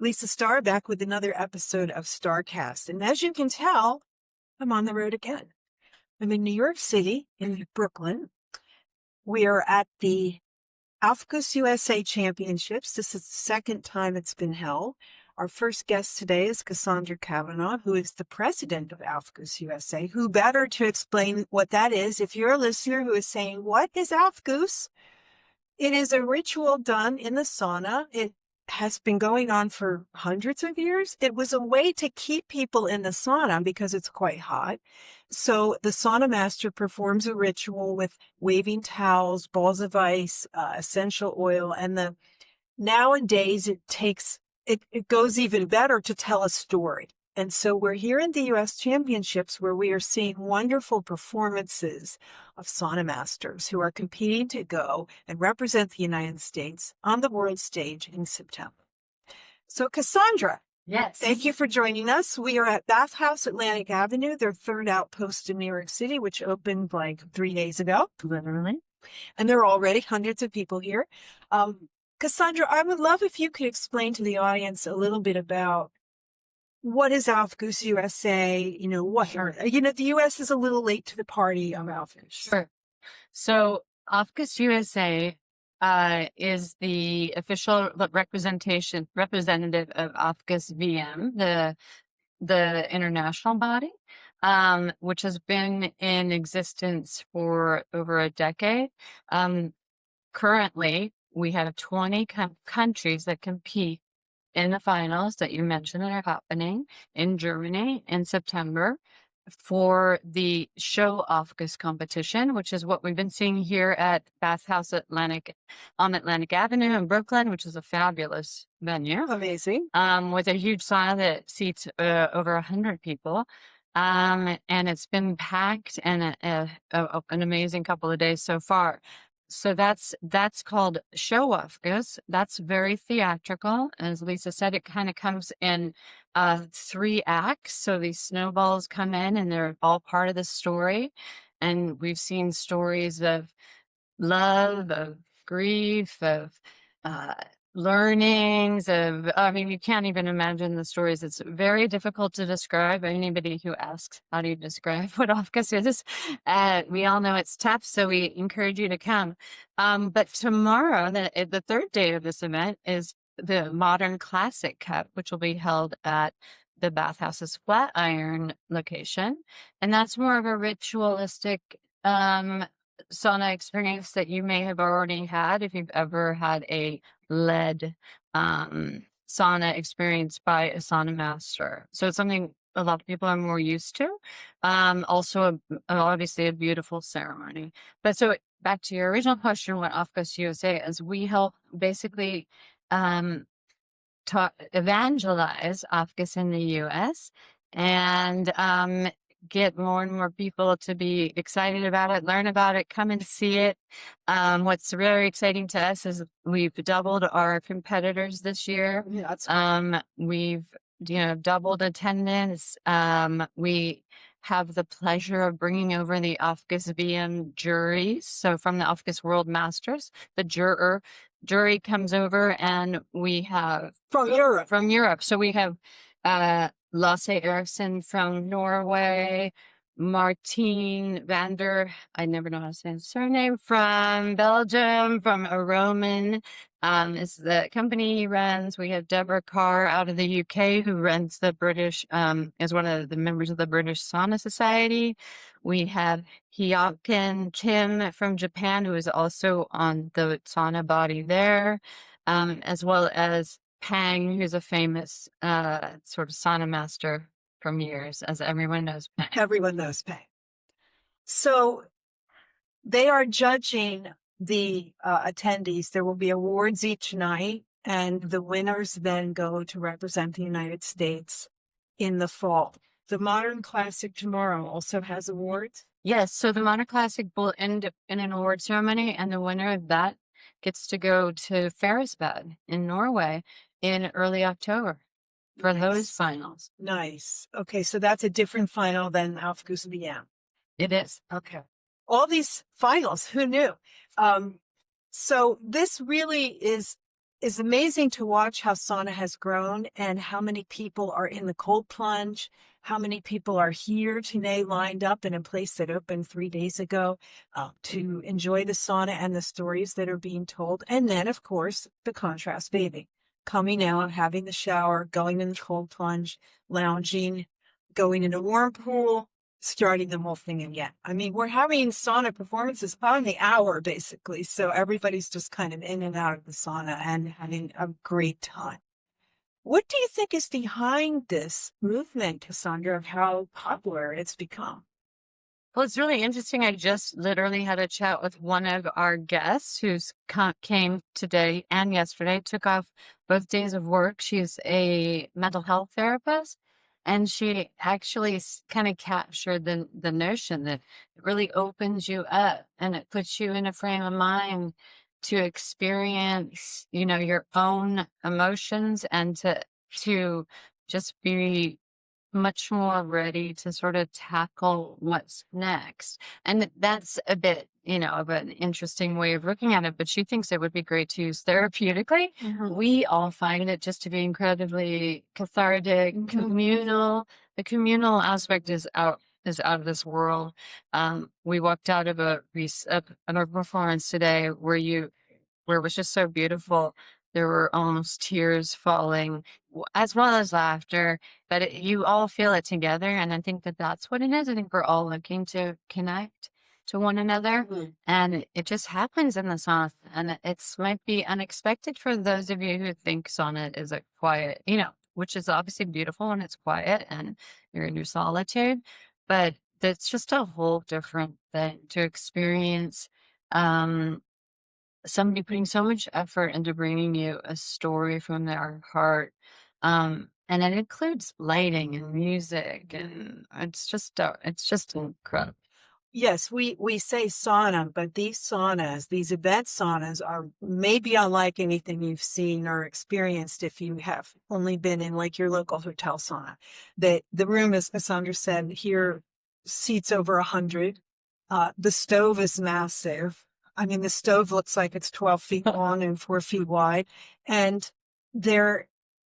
Lisa Starr back with another episode of StarrCast. And as you can tell, I'm on the road again. I'm in New York City, in Brooklyn. We are at the Aufguss USA Championships. This is the second time it's been held. Our first guest today is Cassandra Kavanaugh, who is the president of Aufguss USA. Who better to explain what that is? If you're a listener who is saying, what is Aufguss? It is a ritual done in the sauna. It has been going on for hundreds of years. It was a way to keep people in the sauna because it's quite hot. So the sauna master performs a ritual with waving towels, balls of ice, essential oil, and nowadays it goes even better to tell a story. And so we're here in the U.S. Championships where we are seeing wonderful performances of sauna masters who are competing to go and represent the United States on the world stage in September. So Cassandra, yes, thank you for joining us. We are at Bathhouse, Atlantic Avenue, their third outpost in New York City, which opened like 3 days ago. literally. And there are already hundreds of people here. Cassandra, I would love if you could explain to the audience a little bit about what is Aufguss USA? The U.S. is a little late to the party on Aufguss. Sure. So Aufguss USA is the official representative of Aufguss VM, the international body, which has been in existence for over a decade. Currently, we have 20 countries that compete in the finals that you mentioned that are happening in Germany in September for the show Aufguss competition, which is what we've been seeing here at Bathhouse on Atlantic Avenue in Brooklyn, which is a fabulous venue. Amazing. With a huge sauna that seats over 100 people. And it's been packed and an amazing couple of days so far. So that's called show Aufguss. That's very theatrical. As Lisa said, it kind of comes in 3 acts. So these snowballs come in and they're all part of the story. And we've seen stories of love, of grief, of learnings, you can't even imagine the stories. It's very difficult to describe. Anybody who asks, how do you describe what Aufguss is? We all know it's tough, so we encourage you to come. But tomorrow, the third day of this event, is the Modern Classic Cup, which will be held at the Bathhouse's Flatiron location. And that's more of a ritualistic sauna experience that you may have already had if you've ever had a led sauna experience by a sauna master. So it's something a lot of people are more used to. Also, obviously, a beautiful ceremony. But so back to your original question, what Aufguss USA is, we help basically evangelize Aufguss in the U.S. and get more and more people to be excited about it, learn about it, come and see it. What's very exciting to us is we've doubled our competitors this year. Yeah, that's we've doubled attendance. We have the pleasure of bringing over the Aufguss VM juries. So from the Aufguss World Masters, the jury comes over, and we have from Europe. So we have Lasse Eriksson from Norway, Martine Vander, I never know how to say his surname, from Belgium, from Aroman, is the company he runs. We have Deborah Carr out of the UK, who runs the British, is one of the members of the British Sauna Society. We have Hyokin Kim from Japan, who is also on the sauna body there, as well as Pang, who's a famous sort of sauna master from years, as everyone knows Pang. Everyone knows Pang. So they are judging the attendees. There will be awards each night, and the winners then go to represent the United States in the fall. The Modern Classic tomorrow also has awards? Yes, so the Modern Classic will end in an award ceremony, and the winner of that gets to go to Ferrisbad in Norway in early October for those finals. Nice. Okay, so that's a different final than Aufguss VM. It is. Okay. All these finals, who knew? So this really is is amazing to watch how sauna has grown and how many people are in the cold plunge, how many people are here today lined up in a place that opened 3 days ago to enjoy the sauna and the stories that are being told. And then, of course, the contrast bathing, coming out, having the shower, going in the cold plunge, lounging, going in a warm pool, starting the whole thing again. I mean, we're having sauna performances on the hour, basically. So everybody's just kind of in and out of the sauna and having a great time. What do you think is behind this movement, Cassandra, of how popular it's become? Well, it's really interesting. I just literally had a chat with one of our guests who's came today and yesterday, took off both days of work. She's a mental health therapist, and she actually kind of captured the notion that it really opens you up and it puts you in a frame of mind to experience, your own emotions and to just be much more ready to sort of tackle what's next. And that's a bit, of an interesting way of looking at it, but she thinks it would be great to use therapeutically. We all find it just to be incredibly cathartic, communal. The communal aspect is out of this world. We walked out of a performance today where it was just so beautiful. There were almost tears falling, as well as laughter, but you all feel it together. And I think that that's what it is. I think we're all looking to connect to one another, and it just happens in the sauna. And it's might be unexpected for those of you who think sauna is a quiet, which is obviously beautiful when it's quiet and you're in your solitude, but it's just a whole different thing to experience. Somebody putting so much effort into bringing you a story from their heart. And it includes lighting and music, and it's just incredible. Yes, we say sauna, but these event saunas are maybe unlike anything you've seen or experienced if you have only been in like your local hotel sauna. The room, as Cassandra said, here seats over 100. The stove is massive. I mean, the stove looks like it's 12 feet long and 4 feet wide. And there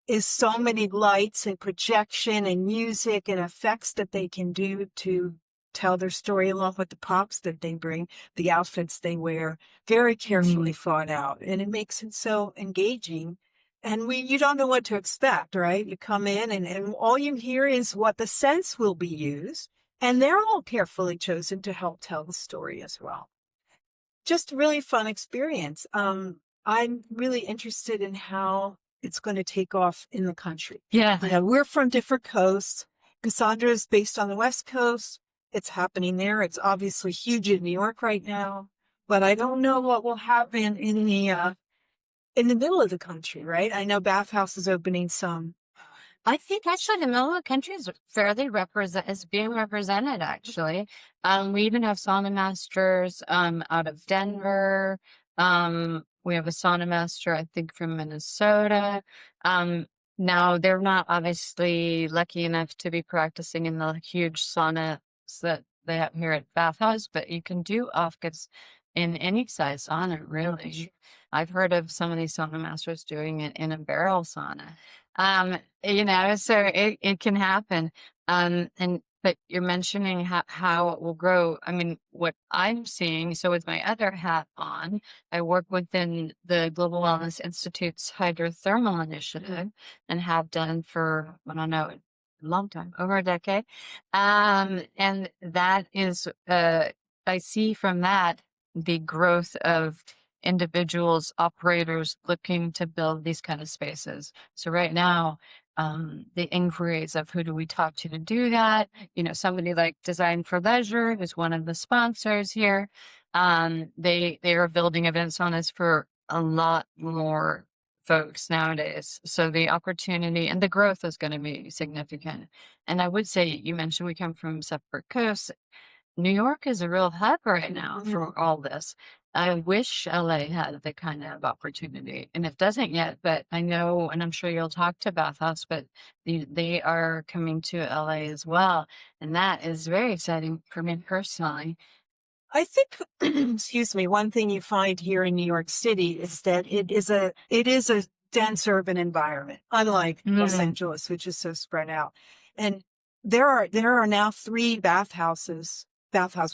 is so many lights and projection and music and effects that they can do to tell their story along with the props that they bring, the outfits they wear, very carefully thought out. And it makes it so engaging. And you don't know what to expect, right? You come in and all you hear is what the scents will be used. And they're all carefully chosen to help tell the story as well. Just a really fun experience. I'm really interested in how it's going to take off in the country. Yeah. We're from different coasts. Cassandra is based on the West Coast. It's happening there. It's obviously huge in New York right now, but I don't know what will happen in the middle of the country, right? I know Bathhouse is opening some. I think actually the middle of the country is being represented actually. We even have sauna masters out of Denver. We have a sauna master, I think, from Minnesota. Now they're not obviously lucky enough to be practicing in the huge saunas that they have here at Bathhouse, but you can do Aufguss in any size sauna, really. I've heard of some of these sauna masters doing it in a barrel sauna. So it can happen. But you're mentioning how it will grow. I mean, what I'm seeing, so with my other hat on, I work within the Global Wellness Institute's hydrothermal initiative and have done for, I don't know, a long time, over a decade. And that is, I see from that the growth of individuals, operators looking to build these kind of spaces. So right now, the inquiries of who do we talk to do that, somebody like Design for Leisure, who's one of the sponsors here, they are building events on this for a lot more folks nowadays. So the opportunity and the growth is going to be significant. And I would say, you mentioned we come from separate coasts. New York is a real hub right now for all this. I wish LA had the kind of opportunity, and it doesn't yet, but I know, and I'm sure you'll talk to Bathhouse, but they are coming to LA as well. And that is very exciting for me personally. I think, excuse me, one thing you find here in New York City is that it is a dense urban environment, unlike Los Angeles, which is so spread out. And there are now 3 bathhouse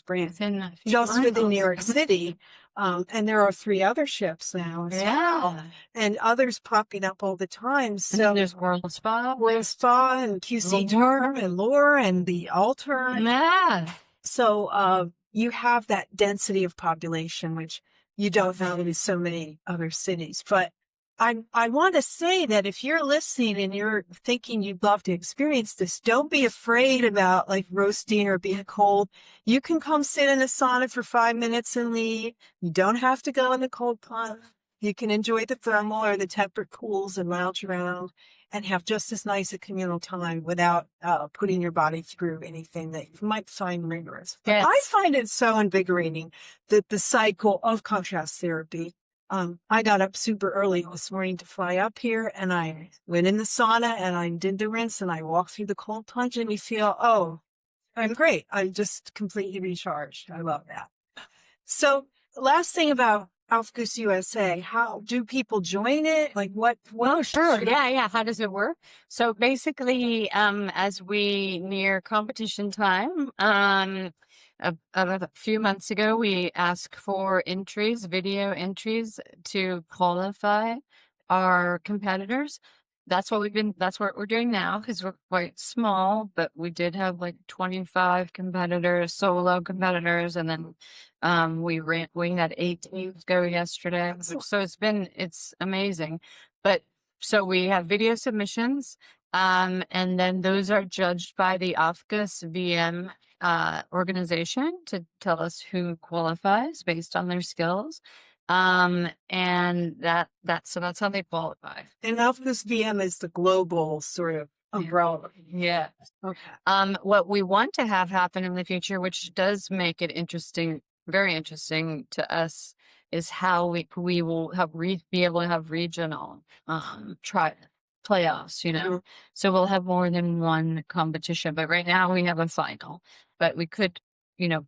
brands just within New York City. And there are 3 other ships now as well, and others popping up all the time. And So then there's World Spa. and QC Charm and Lure and the Altar. Yeah. So you have that density of population, which you don't have in so many other cities. But I want to say that if you're listening and you're thinking you'd love to experience this, don't be afraid about like roasting or being cold. You can come sit in the sauna for 5 minutes and leave. You don't have to go in the cold plunge. You can enjoy the thermal or the temperate pools and lounge around and have just as nice a communal time without putting your body through anything that you might find rigorous. But I find it so invigorating that the cycle of contrast therapy. I got up super early this morning to fly up here, and I went in the sauna and I did the rinse and I walked through the cold plunge, and you feel, oh, I'm great. I'm just completely recharged. I love that. So last thing about Aufguss USA, how do people join it? Like what? Oh, sure. Yeah. How does it work? So basically, as we near competition time, a few months ago, we asked for video entries to qualify our competitors. That's what we're doing now because we're quite small, but we did have like 25 competitors, solo competitors, and then we had 8 teams go yesterday. So it's amazing. But so we have video submissions, and then those are judged by the Aufguss VM organization to tell us who qualifies based on their skills. And that's how they qualify. And Aufguss VM is the global sort of umbrella. Yeah. Okay. What we want to have happen in the future, which does make it interesting, very interesting to us, is how we will be able to have regional playoffs, So we'll have more than one competition, but right now we have a final, but we could,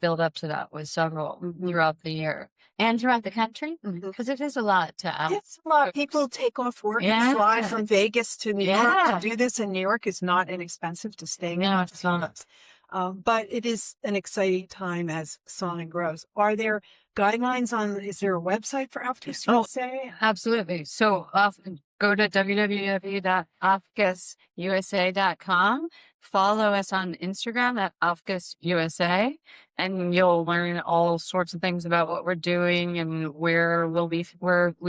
build up to that with several throughout the year and throughout the country, because it is a lot to ask. It's a lot. People take off work and fly from Vegas to New York to do this, and New York is not inexpensive to stay in. No, it's not. But it is an exciting time as sauna grows. Are there guidelines is there a website for Aufguss USA? Absolutely. So go to www.aufgussusa.com. Follow us on Instagram at Aufguss USA, and you'll learn all sorts of things about what we're doing and where we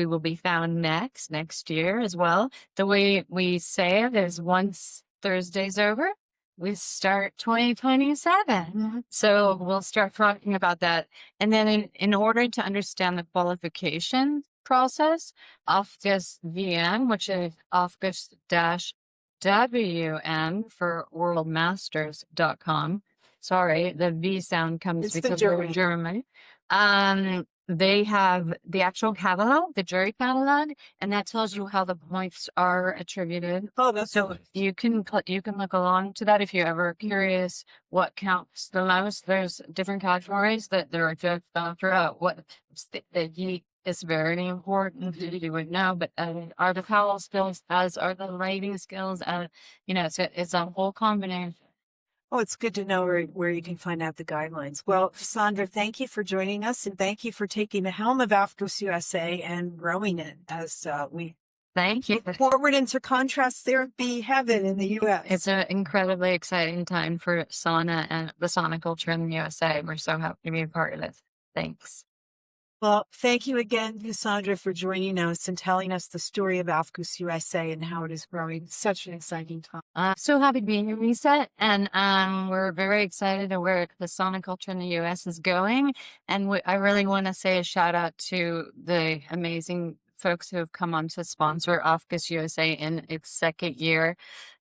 will be found next year as well. The way we say it is once Thursday's over, we start 2027. So we'll start talking about that. And then in order to understand the qualification process, Aufguss VM, which is Aufguss-WM for worldmasters.com. Sorry, the V sound comes because we're German. They have the actual catalog, the jury catalog, and that tells you how the points are attributed. Oh, that's so nice. You can look along to that if you're ever curious what counts the most. There's different categories that there are judged throughout. What the heat is very important. You would know, but are the power skills as are the writing skills, it's a whole combination. Oh, it's good to know where you can find out the guidelines. Well, Sandra, thank you for joining us, and thank you for taking the helm of Aufguss USA and growing it as we thank you forward into contrast therapy heaven in the U.S. It's an incredibly exciting time for sauna and the sauna culture in the USA. We're so happy to be a part of it. Thanks. Well, thank you again, Sandra, for joining us and telling us the story of Aufguss USA and how it is growing. It's such an exciting time. I'm so happy to be here, Lisa, and we're very excited to where the sauna culture in the U.S. is going. And I really want to say a shout out to the amazing folks who have come on to sponsor Aufguss USA in its second year.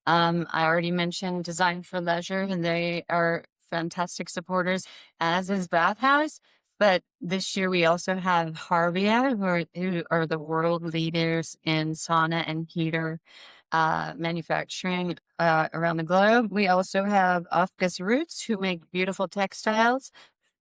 I already mentioned Design for Leisure, and they are fantastic supporters, as is Bathhouse. But this year we also have Harvia, who are the world leaders in sauna and heater manufacturing around the globe. We also have Aufguss Roots, who make beautiful textiles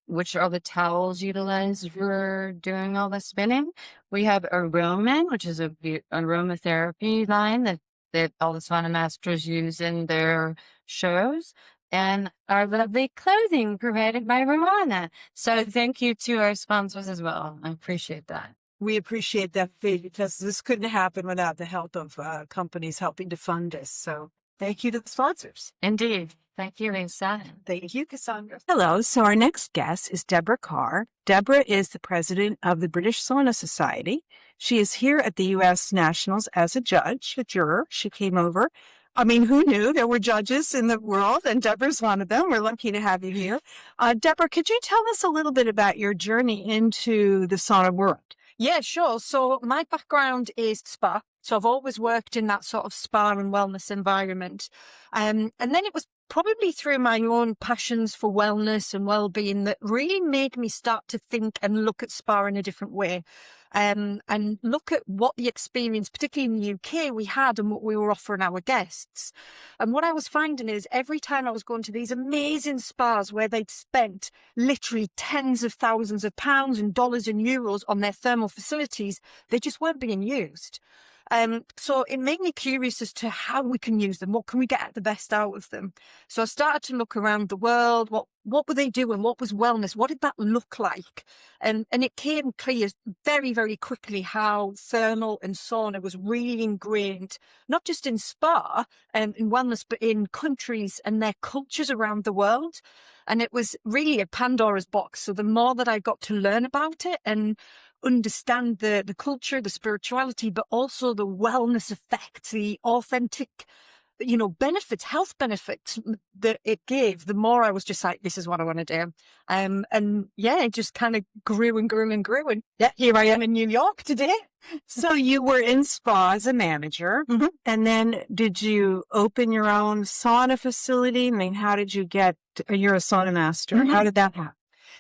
which are the towels utilized for doing all the spinning. We have Aroman, which is a aromatherapy line that all the sauna masters use in their shows, and our lovely clothing provided by Ramona. So thank you to our sponsors as well. I appreciate that. We appreciate that, Fee, because this couldn't happen without the help of companies helping to fund us. So thank you to the sponsors. Indeed. Thank you, Lisa. Thank you, Cassandra. Hello. So our next guest is Deborah Carr. Deborah is the president of the British Sauna Society. She is here at the U.S. Nationals as a judge, a juror. She came over. I mean, who knew there were judges in the world? And Deborah's one of them. We're lucky to have you here. Deborah, could you tell us a little bit about your journey into the sauna world? Yeah, sure. So my background is spa. So I've always worked in that sort of spa and wellness environment. And then it was probably through my own passions for wellness and well-being that really made me start to think and look at spa in a different way. And look at what the experience, particularly in the UK, we had and what we were offering our guests. And what I was finding is every time I was going to these amazing spas where they'd spent literally tens of thousands of pounds and dollars and euros on their thermal facilities, they just weren't being used. So it made me curious as to how we can use them. What can we get the best out of them? So I started to look around the world. What were they doing? What was wellness? What did that look like? And it came clear very, very quickly how thermal and sauna was really ingrained, not just in spa and in wellness, but in countries and their cultures around the world. And it was really a Pandora's box. So the more that I got to learn about it and understand the culture, the spirituality, but also the wellness effects, the authentic, benefits, health benefits that it gave, the more I was just like, this is what I want to do. And yeah, it just kind of grew and grew and grew. And yeah, here I am in New York today. So you were in spa as a manager, and then did you open your own sauna facility? I mean, how did you you're a sauna master. How did that happen?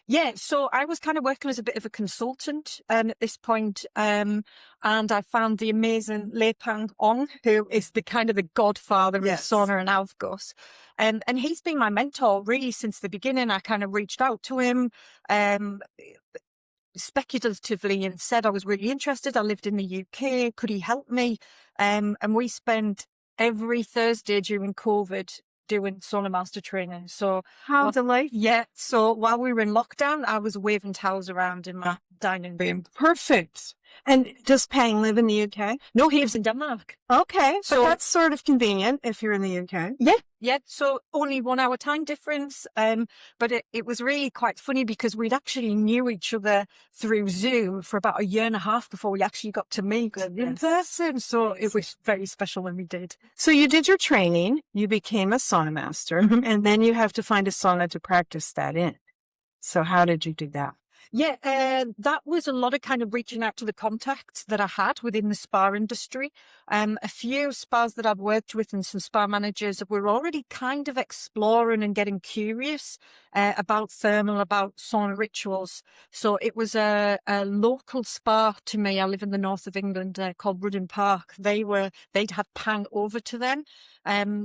Yeah, so I was kind of working as a bit of a consultant at this point, and I found the amazing Lepang Ong, who is the kind of the godfather of sauna and Aufguss. And he's been my mentor really since the beginning. I kind of reached out to him speculatively and said I was really interested. I lived in the UK. Could he help me? And we spent every Thursday during COVID doing sauna master training. So How delightful. yeah. So while we were in lockdown, I was waving towels around in my dining room. Perfect. And does Pang live in the UK? No, he lives in Denmark. Okay. So- But that's sort of convenient if you're in the UK. Yeah. So only 1 hour time difference. But it was really quite funny because we'd actually knew each other through Zoom for about 1.5 years before we actually got to meet in person. So it was very special when we did. So you did your training, you became a sauna master, and then you have to find a sauna to practice that in. So how did you do that? Yeah, that was a lot of kind of reaching out to the contacts that I had within the spa industry. A few spas that I've worked with and some spa managers were already kind of exploring and getting curious about thermal, about sauna rituals. So it was a local spa to me. I live in the north of England called Rudden Park. They'd had Pang over to them.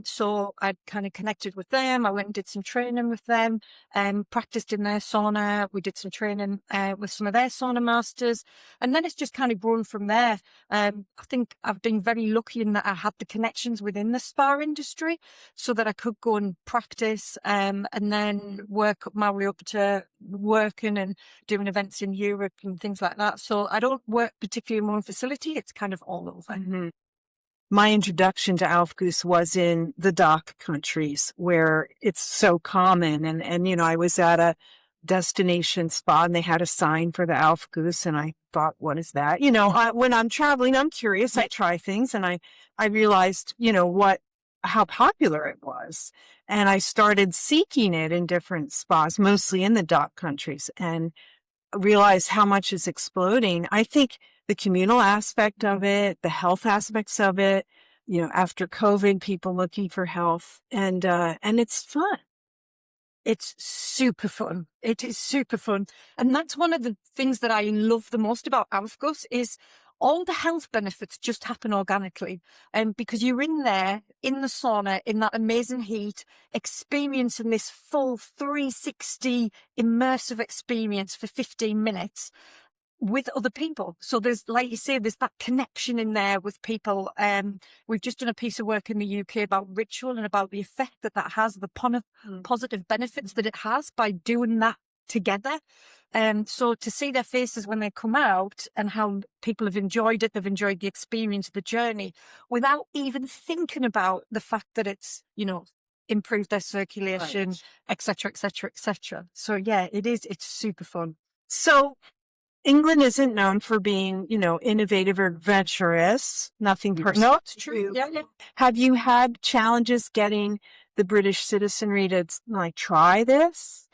So I'd kind of connected with them. I went and did some training with them, practiced in their sauna. We did some training with some of their sauna masters. And then it's just kind of grown from there. I think I've been very lucky in that I had the connections within the spa industry so that I could go and practice and then work my way up to working and doing events in Europe and things like that. So I don't work particularly in one facility. It's kind of all over. My introduction to Aufguss was in the DACH countries where it's so common. And I was at a destination spa and they had a sign for the Aufguss and I thought, what is that? When I'm traveling, I'm curious. I try things and I realized, how popular it was. And I started seeking it in different spas, mostly in the DACH countries, and realized how much is exploding. I think the communal aspect of it, the health aspects of it, after COVID, people looking for health, and it's fun. It's super fun. It is super fun. And that's one of the things that I love the most about Aufguss is all the health benefits just happen organically. Because you're in there, in the sauna, in that amazing heat, experiencing this full 360 immersive experience for 15 minutes with other people. So there's, like you say, there's that connection in there with people. We've just done a piece of work in the UK about ritual and about the effect that has, the positive benefits that it has by doing that together. So to see their faces when they come out and how people have enjoyed it, they've enjoyed the experience, the journey, without even thinking about the fact that it's, improved their circulation, etc., etc., etc. So yeah, it's super fun. So England isn't known for being, innovative or adventurous. Nothing personal. No, it's true. Yeah. Have you had challenges getting the British citizenry to try this?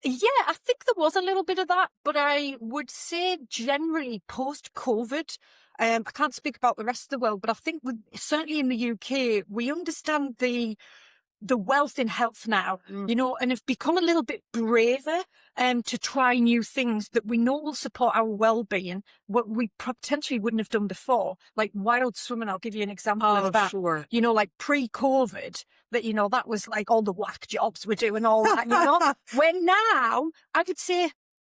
Yeah, I think there was a little bit of that, but I would say generally post-COVID, I can't speak about the rest of the world, but I think certainly in the UK, we understand the wealth in health now, and have become a little bit braver to try new things that we know will support our well-being, what we potentially wouldn't have done before. Like wild swimming, I'll give you an example of that. Sure. Like pre-COVID, that was like all the whack jobs we're doing, all that, When now, I could say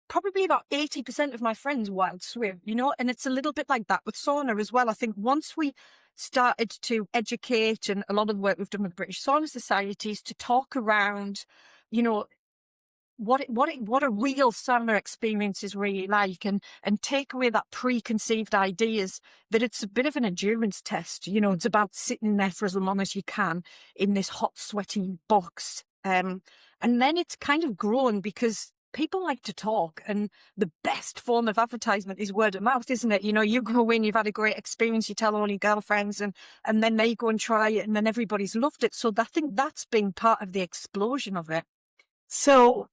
probably about 80% of my friends wild swim, and it's a little bit like that with sauna as well. I think once we started to educate, and a lot of the work we've done with British Sauna Societies to talk around, what a real sauna experience is really like, and take away that preconceived ideas that it's a bit of an endurance test. It's about sitting there for as long as you can in this hot, sweaty box. And then it's kind of grown because people like to talk, and the best form of advertisement is word of mouth, isn't it? You go in, you've had a great experience, you tell all your girlfriends, and then they go and try it, and then everybody's loved it. So I think that's been part of the explosion of it. So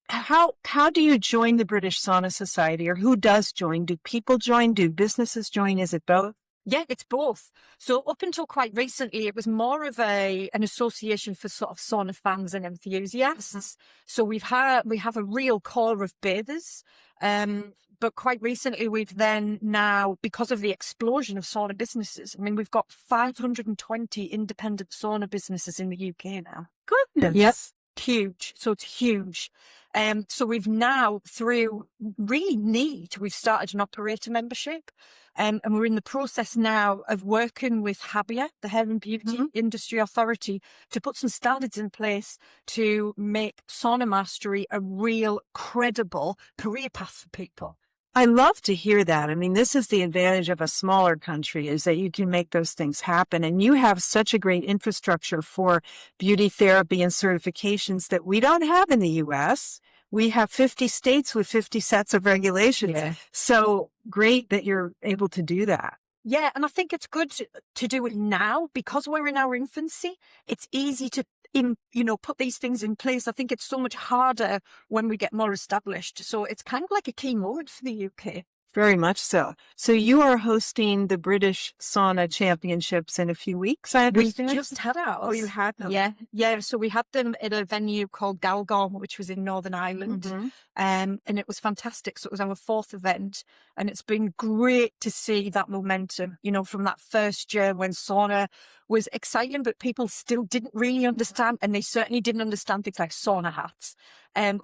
how do you join the British Sauna Society, or who does join? Do people join? Do businesses join? Is it both? Yeah, it's both. So up until quite recently, it was more of an association for sort of sauna fans and enthusiasts. So we have a real core of bathers. But quite recently, we've then now, because of the explosion of sauna businesses, we've got 520 independent sauna businesses in the UK now. Goodness. Yes. Huge. So it's huge. So we've now, through really need, we've started an operator membership. And we're in the process now of working with HABIA, the Hair and Beauty Industry Authority, to put some standards in place to make sauna mastery a real credible career path for people. I love to hear that. This is the advantage of a smaller country, is that you can make those things happen. And you have such a great infrastructure for beauty therapy and certifications that we don't have in the U.S. We have 50 states with 50 sets of regulations. Yeah. So great that you're able to do that. Yeah, and I think it's good to do it now because we're in our infancy. It's easy to put these things in place. I think it's so much harder when we get more established. So it's kind of like a key moment for the UK. Very much so. So you are hosting the British Sauna Championships in a few weeks, I understand? We just had ours. Oh, you had them? Yeah. So we had them at a venue called Galgorm, which was in Northern Ireland. And it was fantastic. So it was our fourth event. And it's been great to see that momentum, from that first year when sauna was exciting, but people still didn't really understand. And they certainly didn't understand things like sauna hats.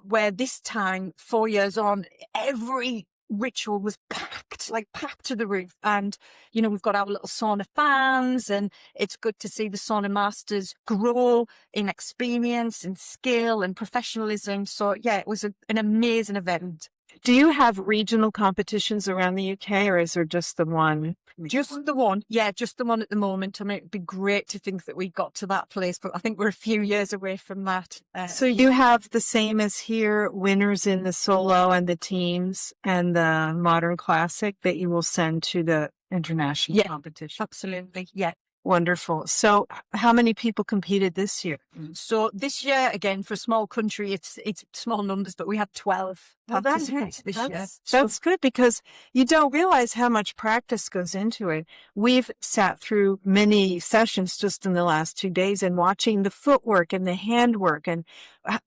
Where this time, 4 years on, every ritual was packed to the roof. And, we've got our little sauna fans, and it's good to see the sauna masters grow in experience and skill and professionalism. So yeah, it was an amazing event. Do you have regional competitions around the UK, or is there just the one? Just the one. Yeah, just the one at the moment. It'd be great to think that we got to that place, but I think we're a few years away from that. So you have the same as here, winners in the solo and the teams and the modern classic that you will send to the international competition. Absolutely. Yeah. Wonderful. So how many people competed this year? So this year, again, for a small country, it's small numbers, but we had 12 participants this year. That's good because you don't realize how much practice goes into it. We've sat through many sessions just in the last 2 days and watching the footwork and the handwork and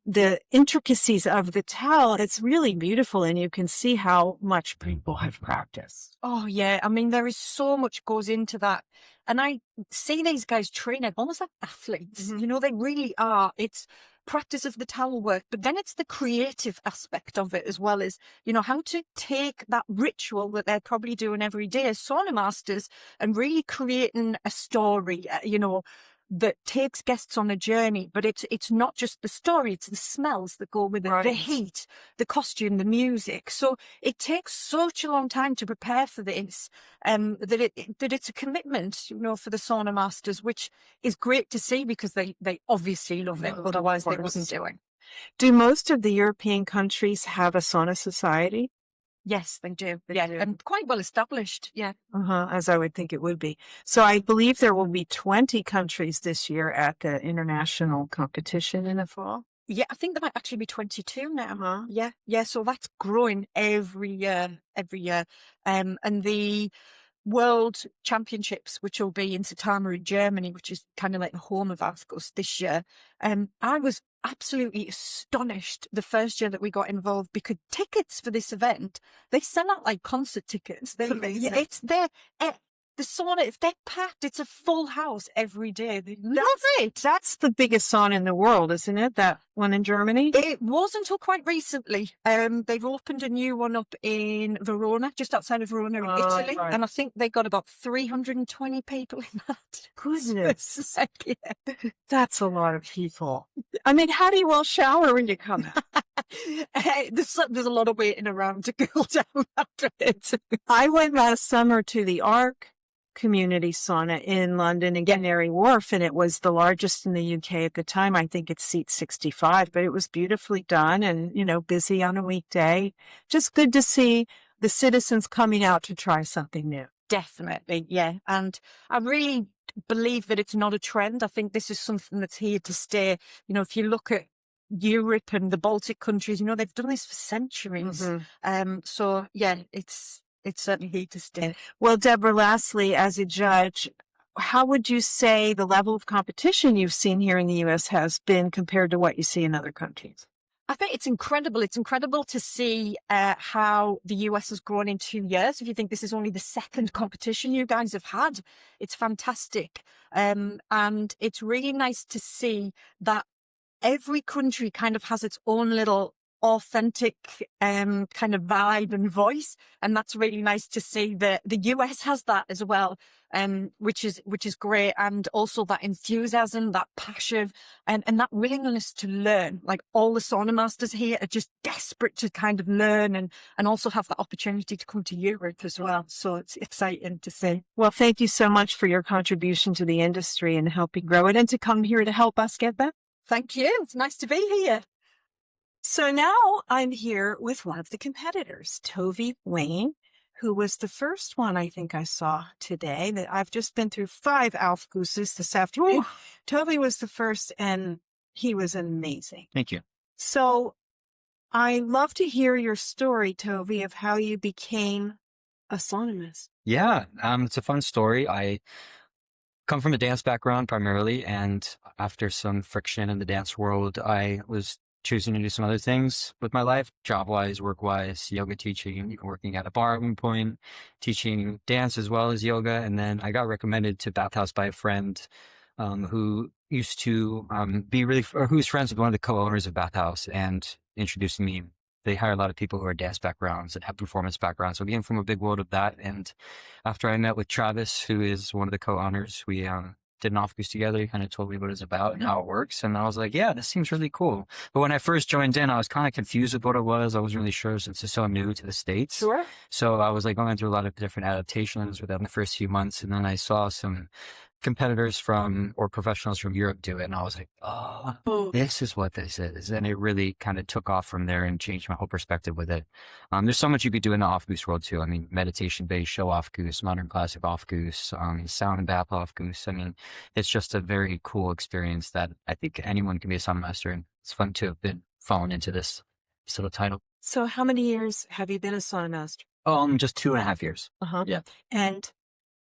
the intricacies of the towel. It's really beautiful, and you can see how much people have practiced. Oh, yeah. I mean, there is so much goes into that. And I see these guys training almost like athletes. Mhm. You know, they really are. It's practice of the towel work, but then it's the creative aspect of it as well as, you know, how to take that ritual that they're probably doing every day as sauna masters and really creating a story, you know, that takes guests on a journey. But it's not just the story, it's the smells that go with it, Right. the heat, the costume, the music. So it takes such a long time to prepare for this, that it's a commitment, you know, for the sauna masters, which is great to see because they obviously love it. Otherwise they wouldn't do it. Do most of the European countries have a sauna society? Yes, they do. They Yeah, do. and quite well established. Yeah. As I would think it would be. So I believe there will be 20 countries this year at the international competition in the fall. Yeah, I think there might actually be 22 now. Uh-huh. Yeah, yeah. So that's growing every year. And the World Championships, which will be in Sauna in Germany, which is kind of like the home of Aufguss this year. I was absolutely astonished the first year that we got involved because tickets for this event, they sell out like concert tickets. Amazing. It's there. The sauna, if they're packed, it's a full house every day. They love it. That's the biggest sauna in the world, isn't it? That one in Germany? It was until quite recently. They've opened a new one up in Verona, just outside of Verona in Italy. Right. And I think they got about 320 people in that. Goodness. Yeah. That's a lot of people. I mean, how do you all shower when you come out? There's a lot of waiting around to cool down after it. I went last summer to the Arc community sauna in London in Canary Wharf, and it was the largest in the UK at the time. I think it seats 65, but it was beautifully done and, you know, busy on a weekday. Just good to see the citizens coming out to try something new. Definitely, yeah. And I really believe that it's not a trend. I think this is something that's here to stay. You know, if you look at Europe and the Baltic countries, you know, they've done this for centuries. Mm-hmm. So yeah, it's certainly here to stay. Well, Deborah, lastly, as a judge, how would you say the level of competition you've seen here in the U.S. has been compared to what you see in other countries? I think it's incredible. It's incredible to see how the US has grown in 2 years. If you think this is only the second competition you guys have had, it's fantastic. And it's really nice to see that every country kind of has its own little authentic kind of vibe and voice, and that's really nice to see that the US has that as well, which is great, and also that enthusiasm, that passion, and that willingness to learn. Like all the sauna masters here are just desperate to kind of learn and also have the opportunity to come to Europe as well. So it's exciting to see. Well, thank you so much for your contribution to the industry and helping grow it, and to come here to help us get that. Thank you. It's nice to be here. So now I'm here with one of the competitors, Tovey Wayne, who was the first one I think I saw today. That I've just been through 5 Aufgusses this afternoon. Ooh. Tovey was the first, and he was amazing. Thank you. So I love to hear your story, Tovey, of how you became a saunamist. Yeah, it's a fun story. I come from a dance background primarily, and after some friction in the dance world, I was choosing to do some other things with my life, job-wise, work-wise, yoga teaching, even working at a bar at one point, teaching dance as well as yoga. And then I got recommended to Bathhouse by a friend who used to who's friends with one of the co-owners of Bathhouse, and introducing me. They hire a lot of people who are dance backgrounds and have performance backgrounds. So I came from a big world of that. And after I met with Travis, who is one of the co-owners, we did an Aufguss together. He kind of told me what it's about and how it works. And I was like, yeah, this seems really cool. But when I first joined in, I was kind of confused with what it was. I wasn't really sure since it's so new to the States. Sure. So I was like going through a lot of different adaptations within the first few months. And then I saw some competitors from or professionals from Europe do it, and I was like, oh, this is what this is, and it really kind of took off from there and changed my whole perspective with it. There's so much you could do in the Aufguss world too. I mean, meditation-based show Aufguss, modern classic Aufguss, sound and bath Aufguss. I mean, it's just a very cool experience that I think anyone can be a sauna master, and it's fun to have been fallen into this little title. So how many years have you been a sauna master? Just 2.5 years. Yeah. And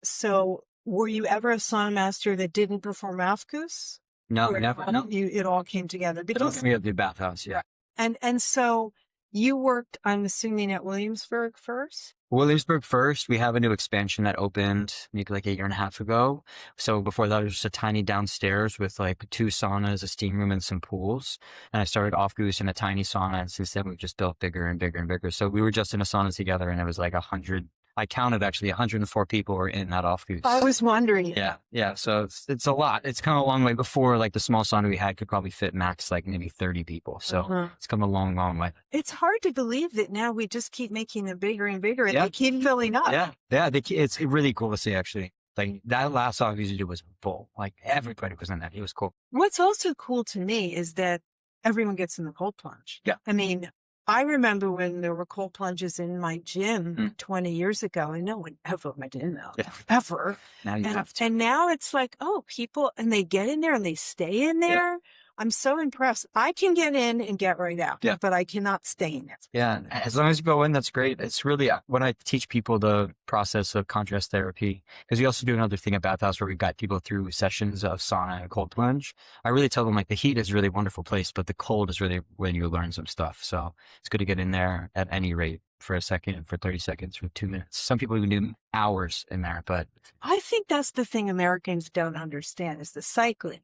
so were you ever a sauna master that didn't perform Aufguss? No, never. No. It all came together because We have the Bathhouse, yeah. and so you worked, I'm assuming, at Williamsburg first? Williamsburg first. We have a new expansion that opened maybe like 1.5 years ago. So before that, it was just a tiny downstairs with like 2 saunas, a steam room, and some pools. And I started Aufguss in a tiny sauna, and since then we've just built bigger and bigger and bigger. So we were just in a sauna together, and it was like 100. I counted actually 104 people were in that Aufguss. I was wondering. Yeah. So it's a lot. It's come a long way. Before, like the small sauna we had could probably fit max like maybe 30 people. So it's come a long, long way. It's hard to believe that now we just keep making them bigger and bigger, and they keep filling up. Yeah. It's really cool to see actually. Like that last Aufguss we did was full. Like everybody was in that. It was cool. What's also cool to me is that everyone gets in the cold plunge. Yeah. I mean, I remember when there were cold plunges in my gym 20 years ago, and no one ever went in there, ever. Now you have to. And now it's like, oh, people, and they get in there and they stay in there. I'm so impressed. I can get in and get right out, but I cannot stay in it. Yeah, as long as you go in, that's great. It's really, when I teach people the process of contrast therapy, because we also do another thing at Bathhouse where we've got people through sessions of sauna and cold plunge. I really tell them like the heat is a really wonderful place, but the cold is really when you learn some stuff. So it's good to get in there at any rate for a second, for 30 seconds, for 2 minutes. Some people even do hours in there, but I think that's the thing Americans don't understand is the cycling.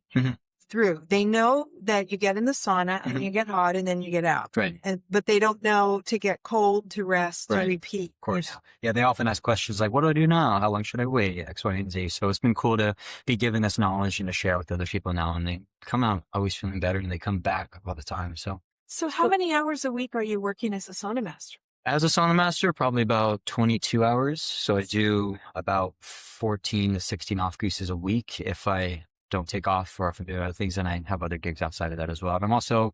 Through. They know that you get in the sauna and you get hot and then you get out. Right. But they don't know to get cold, to rest, to repeat. Of course. Yeah, they often ask questions like, what do I do now? How long should I wait? X, Y, and Z. So it's been cool to be given this knowledge and to share with other people now. And they come out always feeling better and they come back all the time. So how many hours a week are you working as a sauna master? As a sauna master, probably about 22 hours. So I do about 14 to 16 Aufgusses a week if I don't take off or if I do other things, and I have other gigs outside of that as well. And I'm also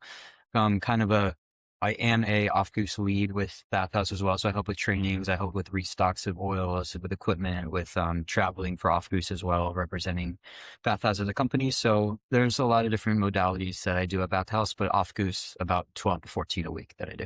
I am a Aufguss lead with Bathhouse as well. So I help with trainings, I help with restocks of oils, with equipment, with traveling for Aufguss as well, representing Bathhouse as a company. So there's a lot of different modalities that I do at Bathhouse, but Aufguss about 12 to 14 a week that I do.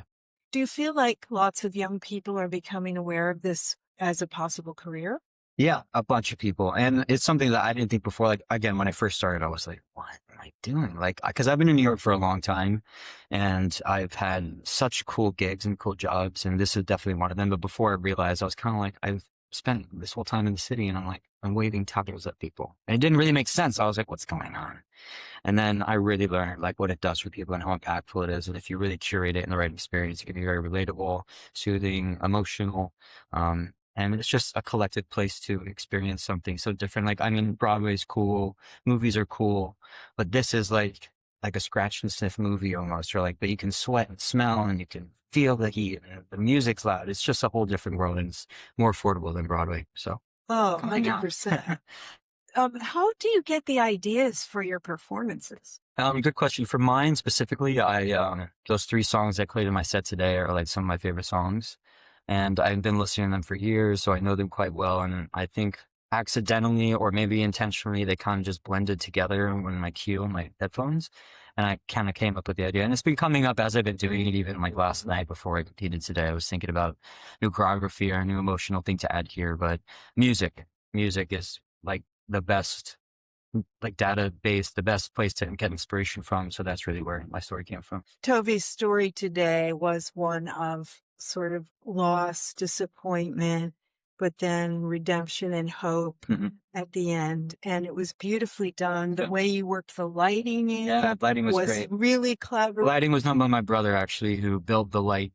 Do you feel like lots of young people are becoming aware of this as a possible career? Yeah, a bunch of people. And it's something that I didn't think before. Like, again, when I first started, I was like, what am I doing? Like, because I've been in New York for a long time and I've had such cool gigs and cool jobs. And this is definitely one of them. But before I realized, I was kind of like, I've spent this whole time in the city and I'm waving tacos at people. And it didn't really make sense. I was like, what's going on? And then I really learned like what it does for people and how impactful it is. And if you really curate it in the right experience, it can be very relatable, soothing, emotional, and it's just a collective place to experience something so different. Like, I mean, Broadway's cool, movies are cool, but this is like a scratch and sniff movie almost, or like, but you can sweat and smell and you can feel the heat and the music's loud. It's just a whole different world and it's more affordable than Broadway. So. Oh, 100%. How do you get the ideas for your performances? Good question. For mine specifically, those 3 songs that played in my set today are like some of my favorite songs. And I've been listening to them for years, so I know them quite well. And I think accidentally or maybe intentionally, they kind of just blended together in my cue on my headphones. And I kind of came up with the idea. And it's been coming up as I've been doing it, even like last night before I competed today. I was thinking about new choreography or a new emotional thing to add here. But music is like the best, like database, the best place to get inspiration from. So that's really where my story came from. Tovi's story today was one of sort of loss, disappointment, but then redemption and hope at the end. And it was beautifully done. The way you worked the lighting in lighting was great. Really clever. Lighting was done by my brother, actually, who built the lighting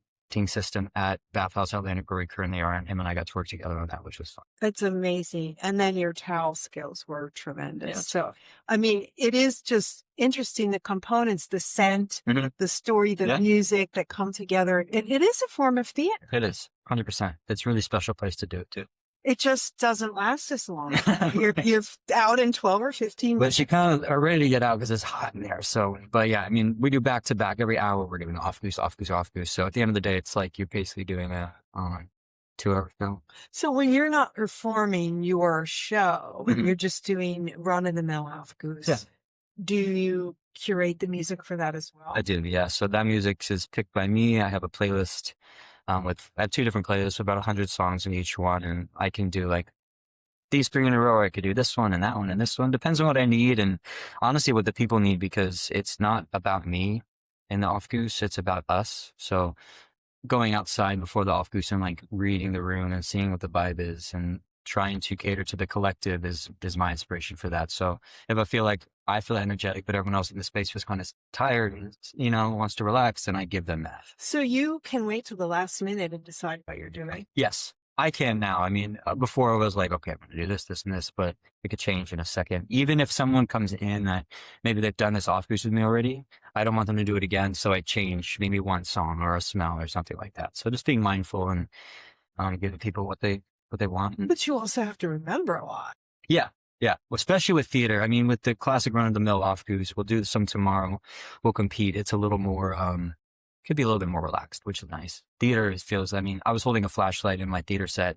system at Bathhouse Atlantic, where we currently are. And him and I got to work together on that, which was fun. That's amazing. And then your towel skills were tremendous. Yeah. So, I mean, it is just interesting, the components, the scent, the story, the music that come together. It is a form of theater. It is, 100%. It's a really special place to do it, too. It just doesn't last as long. You're out in 12 or 15 But minutes. she kind of are ready to get out because it's hot in there. So, but yeah, I mean, we do back to back every hour. We're doing off goose, off goose, off goose. So at the end of the day, it's like you're basically doing a 2-hour film. So when you're not performing your show, Mhm. you're just doing run of the mill off goose. Yeah. Do you curate the music for that as well? I do, yeah. So that music is picked by me. I have a playlist I have 2 different playlists, about 100 songs in each one, and I can do like these 3 in a row. I could do this one and that one and this one. Depends on what I need and honestly what the people need, because it's not about me in the off goose. It's about us. So going outside before the off goose and like reading the room and seeing what the vibe is and trying to cater to the collective is my inspiration for that. So if I feel energetic, but everyone else in the space was kind of tired and, wants to relax, then I give them that. So you can wait till the last minute and decide what you're doing. Yes, I can now. I mean, before I was like, okay, I'm going to do this, this, and this, but it could change in a second. Even if someone comes in that maybe they've done this off goose with me already, I don't want them to do it again. So I change maybe one song or a smell or something like that. So just being mindful and giving people what they want. But you also have to remember a lot. Yeah. Yeah. Especially with theater. I mean, with the classic run of the mill off goose, we'll do some tomorrow. We'll compete. It's a little more, could be a little bit more relaxed, which is nice. Theater feels, I mean, I was holding a flashlight in my theater set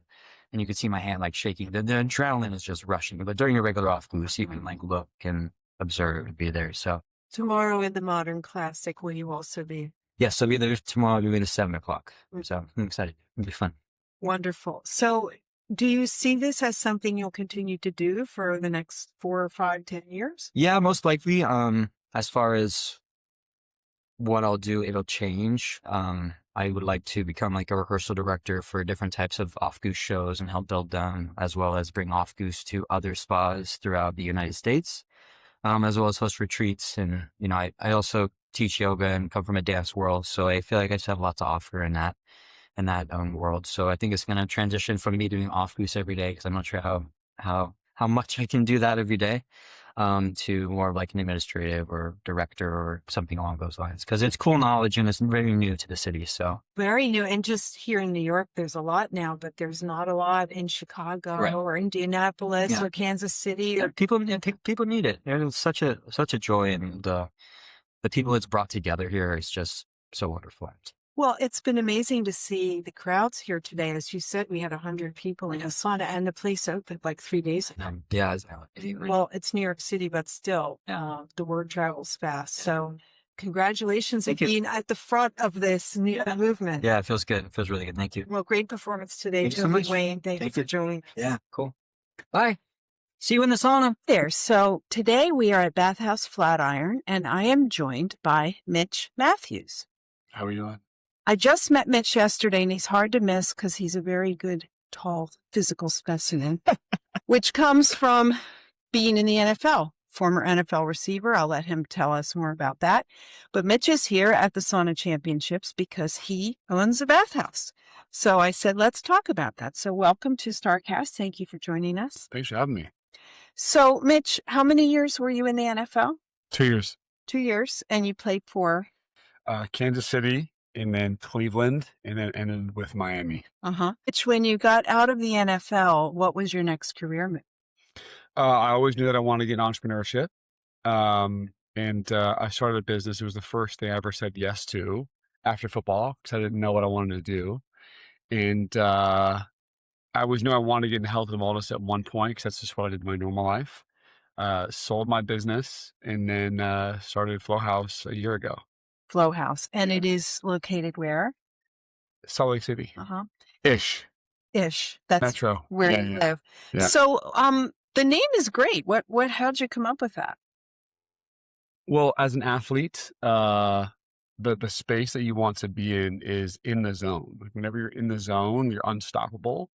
and you could see my hand like shaking. The adrenaline is just rushing. But during a regular off goose, you can like look and observe and be there. So Tomorrow in the Modern Classic, will you also be? yes, I'll be there tomorrow. I'll be there at 7:00. So I'm excited. It'll be fun. Wonderful. So do you see this as something you'll continue to do for the next 4 or 5, 10 years? Yeah, most likely. As far as what I'll do, it'll change. I would like to become like a rehearsal director for different types of off-goose shows and help build them, as well as bring off-goose to other spas throughout the United States, as well as host retreats. And, I also teach yoga and come from a dance world. So I feel like I just have a lot to offer in that world. So I think it's going to transition from me doing off goose every day, because I'm not sure how much I can do that every day, to more of like an administrative or director or something along those lines, because it's cool knowledge and it's very new to the city. So Very new. And just here in New York, there's a lot now, but there's not a lot in Chicago Right. or Indianapolis Yeah. or Kansas City. yeah, people need it. It's such a joy, and the people it's brought together here is just so wonderful. Well, it's been amazing to see the crowds here today. As you said, we had 100 people in a sauna, and the place opened like 3 days ago. Yeah, Well, it's New York City, but still, the word travels fast. So congratulations on Thank you. being at the front of this new movement. yeah, it feels good. It feels really good. Thank you. Well, great performance today, Thank you so Joey much. Wayne. Thank you Thank for you. joining us. Yeah, cool. Bye. See you in the sauna. There. So today we are at Bathhouse Flatiron, and I am joined by Mitch Matthews. How are you doing? I just met Mitch yesterday, and he's hard to miss because he's a very good, tall, physical specimen, which comes from being in the NFL, former NFL receiver. I'll let him tell us more about that. But Mitch is here at the Sauna Championships because he owns a bathhouse. So I said, let's talk about that. So welcome to StarrCast. Thank you for joining us. Thanks for having me. So, Mitch, how many years were you in the NFL? 2 years. 2 years. And you played for? Kansas City, and then Cleveland, and then ended with Miami. Mitch, when you got out of the NFL, what was your next career move? I always knew that I wanted to get in entrepreneurship. And I started a business. It was the first thing I ever said yes to after football, because I didn't know what I wanted to do. And I always knew I wanted to get in health and wellness at one point, because that's just what I did in my normal life. Sold my business, and then started FlowHaus a year ago. FlowHaus. And it is located where? Salt Lake City. Ish. That's Metro. where Yeah, you yeah. live. Yeah. So, the name is great. How'd you come up with that? Well, as an athlete, the space that you want to be in is in the zone. Like, whenever you're in the zone, you're unstoppable.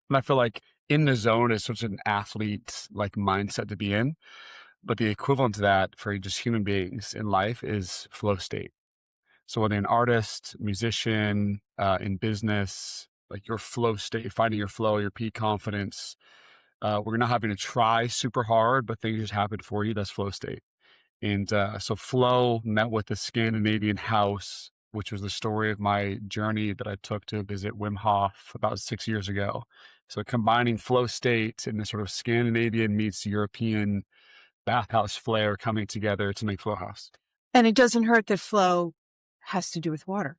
And I feel like in the zone is such an athlete like mindset to be in. But the equivalent to that for just human beings in life is flow state. So whether you're an artist, musician, in business, like your flow state, finding your flow, your peak confidence, we're not having to try super hard, but things just happen for you. That's flow state. And so flow met with the Scandinavian house, which was the story of my journey that I took to visit Wim Hof about 6 years ago. So combining flow state and the sort of Scandinavian meets European bathhouse flair coming together to make FlowHaus. And it doesn't hurt that flow has to do with water.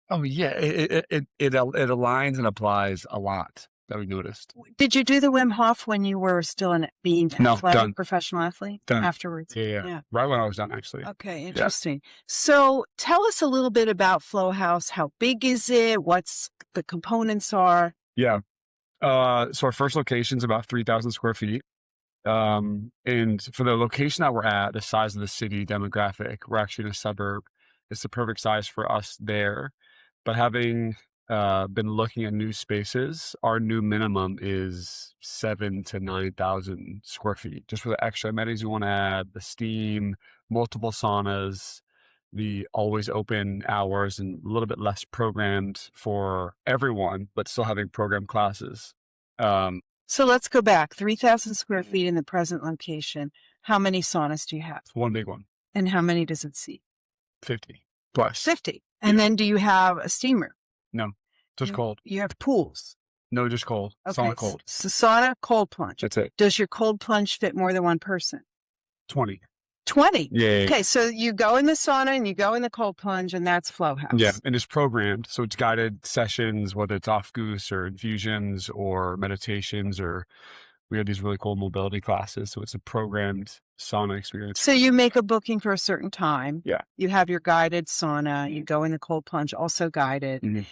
Oh yeah, it aligns and applies a lot that we noticed. Did you do the Wim Hof when you were still being No, athletic, done. professional athlete? Done. Afterwards? Yeah. Right when I was done, actually. Okay, interesting. So tell us a little bit about FlowHaus. How big is it? What's the components are? Yeah. So our first location is about 3,000 square feet. And for the location that we're at, the size of the city demographic, we're actually in a suburb. It's the perfect size for us there. But having been looking at new spaces, our new minimum is 7,000 to 9,000 square feet, just for the extra amenities we want to add, the steam, multiple saunas, the always open hours, and a little bit less programmed for everyone, but still having program classes. So let's go back. 3,000 square feet in the present location. How many saunas do you have? One big one, And how many does it seat? 50 plus. 50. And then do you have a steamer? No, just cold. You have pools. No, just cold. Okay. Sauna cold. So sauna, cold plunge. That's it. Does your cold plunge fit more than one person? 20. 20. Yeah. Okay, so you go in the sauna and you go in the cold plunge, and that's FlowHaus. Yeah, and it's programmed. So it's guided sessions, whether it's Aufguss or infusions or meditations, or we have these really cool mobility classes. So it's a programmed sauna experience. So you make a booking for a certain time. Yeah. You have your guided sauna. You go in the cold plunge, also guided. Mhm.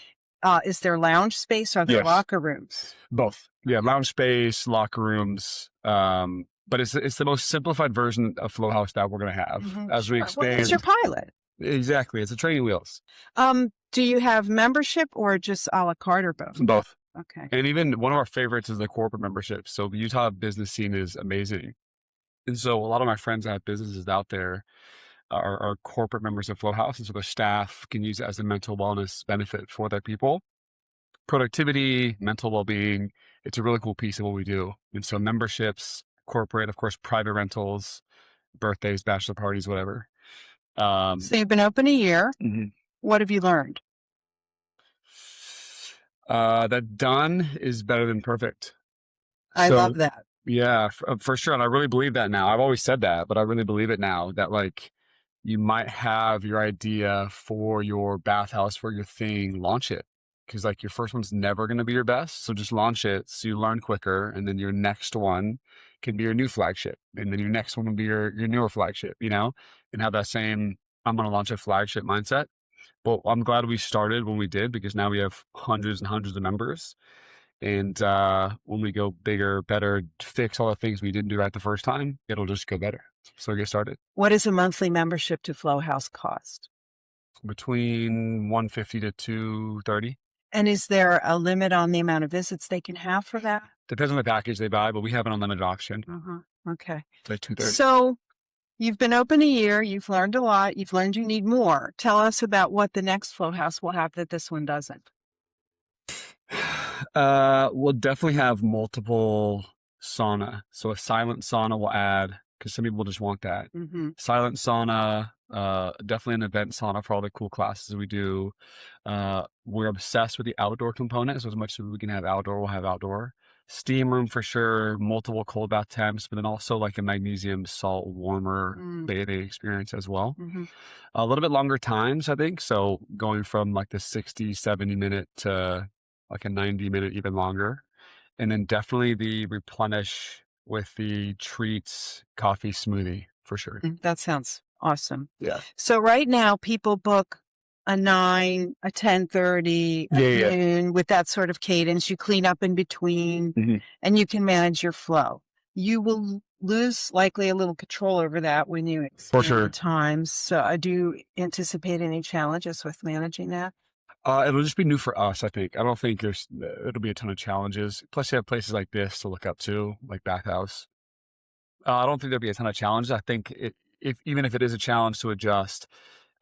Is there lounge space? Are there Yes. locker rooms? Both. Yeah, lounge space, locker rooms. But it's the most simplified version of FlowHaus that we're going to have Mhm. as we Well, expand. it's your pilot. Exactly. It's a training wheels. Do you have membership or just a la carte or both? Both. Okay. And even one of our favorites is the corporate membership. So the Utah business scene is amazing. And so a lot of my friends that have businesses out there are corporate members of FlowHaus. And so their staff can use it as a mental wellness benefit for their people. Productivity, mental well-being, it's a really cool piece of what we do. And so memberships, corporate, of course, private rentals, birthdays, bachelor parties, whatever. So you've been open a year. Mhm. What have you learned? That done is better than perfect. I So, love that. Yeah, for sure. And I really believe that now. I've always said that, but I really believe it now that like you might have your idea for your bathhouse, for your thing, launch it. Because like your first one's never going to be your best. So just launch it so you learn quicker. And then your next one can be your new flagship. And then your next one will be your newer flagship, you know, and have that same, I'm going to launch a flagship mindset. But I'm glad we started when we did, because now we have hundreds and hundreds of members. And when we go bigger, better, fix all the things we didn't do right the first time, it'll just go better. So get started. What does a monthly membership to FlowHaus cost? Between 150 to 230. And is there a limit on the amount of visits they can have for that? Depends on the package they buy, but we have an unlimited option. Okay. It's like 230. So you've been open a year. You've learned a lot. You've learned you need more. Tell us about what the next FlowHaus will have that this one doesn't. We'll definitely have multiple sauna. So a silent sauna will add, because some people just want that. Mm-hmm. Silent sauna, definitely an event sauna for all the cool classes we do. We're obsessed with the outdoor component. So as much as we can have outdoor, we'll have outdoor. Steam room for sure, multiple cold bath temps, but then also like a magnesium salt warmer bathing experience as well. Mm-hmm. A little bit longer times, I think. So going from like the 60, 70 minute to like a 90 minute, even longer. And then definitely the replenish with the treats, coffee, smoothie for sure. That sounds awesome. Yeah. So right now people book a 9, a 10:30, Yeah. noon with that sort of cadence. You clean up in between Mhm. and you can manage your flow. You will lose likely a little control over that when you expand sure. the times. So I do anticipate any challenges with managing that. It'll just be new for us, I think. I don't think it'll be a ton of challenges. Plus, you have places like this to look up to, like Bathhouse. I don't think there'll be a ton of challenges. I think even if it is a challenge to adjust,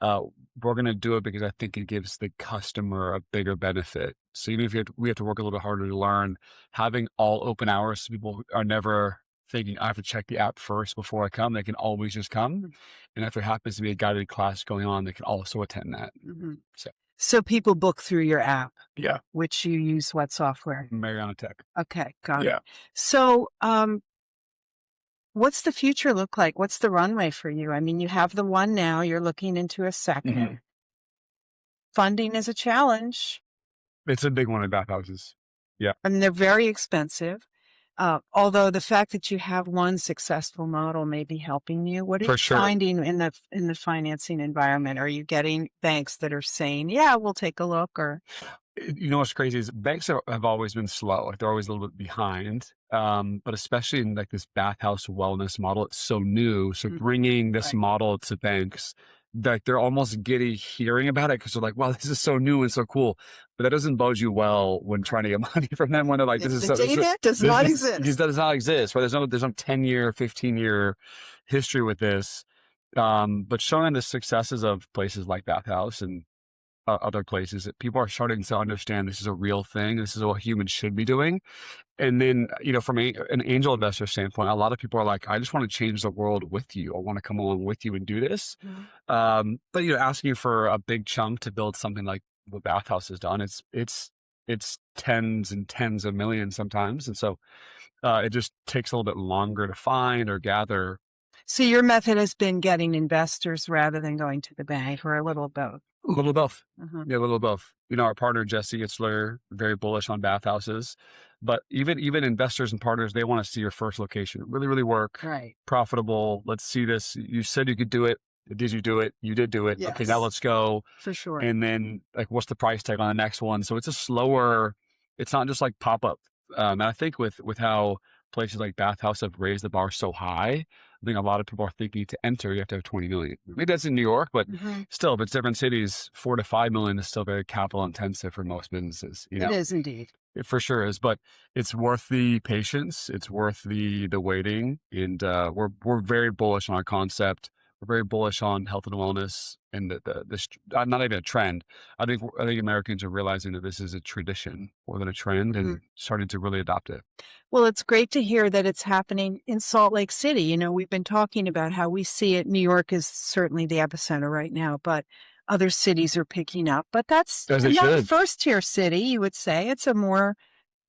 we're going to do it because I think it gives the customer a bigger benefit. So even if we have to work a little bit harder to learn, having all open hours, so people are never thinking I have to check the app first before I come. They can always just come. And if there happens to be a guided class going on, they can also attend that. Mm-hmm. So people book through your app, Yeah. which you use what software? Mariana Tech. Okay, got Yeah. it. So, what's the future look like? What's the runway for you? I mean, you have the one now, you're looking into a second. Mhm. Funding is a challenge. It's a big one in bathhouses. I mean, they're very expensive. Although the fact that you have one successful model may be helping you. What are For you sure. finding in the financing environment? Are you getting banks that are saying, "Yeah, we'll take a look," or You know what's crazy is banks have always been slow. Like they're always a little bit behind. But especially in like this bathhouse wellness model, it's so new. So bringing this right. model to banks, like they're almost giddy hearing about it because they're like, "Wow, this is so new and so cool." But that doesn't bode you well when trying to get money from them. When they're like, "This is the so, data does not exist." This does not exist. Right? There's no 10-year, 15-year history with this. But showing the successes of places like Bathhouse and other places that people are starting to understand this is a real thing. This is what humans should be doing. And then, from an angel investor standpoint, a lot of people are like, I just want to change the world with you. I want to come along with you and do this. But, asking you for a big chunk to build something like what Bathhouse has done, it's tens and tens of millions sometimes. And so it just takes a little bit longer to find or gather. So your method has been getting investors rather than going to the bank, or a little of both. A little of both. Uh-huh. Yeah, a little of both. Our partner, Jesse Itzler, very bullish on bathhouses. But even investors and partners, they want to see your first location really, really work, Right. profitable. Let's see this. You said you could do it. Did you do it? You did do it. Okay, now Yes. let's go. For sure. And then, like, what's the price tag on the next one? So it's a slower, it's not just like pop up. And I think with how places like Bathhouse have raised the bar so high, I think a lot of people are thinking to enter, you have to have 20 million. Maybe that's in New York, but still, if it's different cities, 4 to 5 million is still very capital intensive for most businesses. It is indeed. It for sure is, but it's worth the patience. It's worth the waiting. And we're very bullish on our concept. We're very bullish on health and wellness and this not even a trend. I think Americans are realizing that this is a tradition more than a trend and starting to really adopt it. Well, it's great to hear that it's happening in Salt Lake City. We've been talking about how we see it. New York is certainly the epicenter right now, but other cities are picking up. But that's As they not a should. first-tier city, you would say. It's a more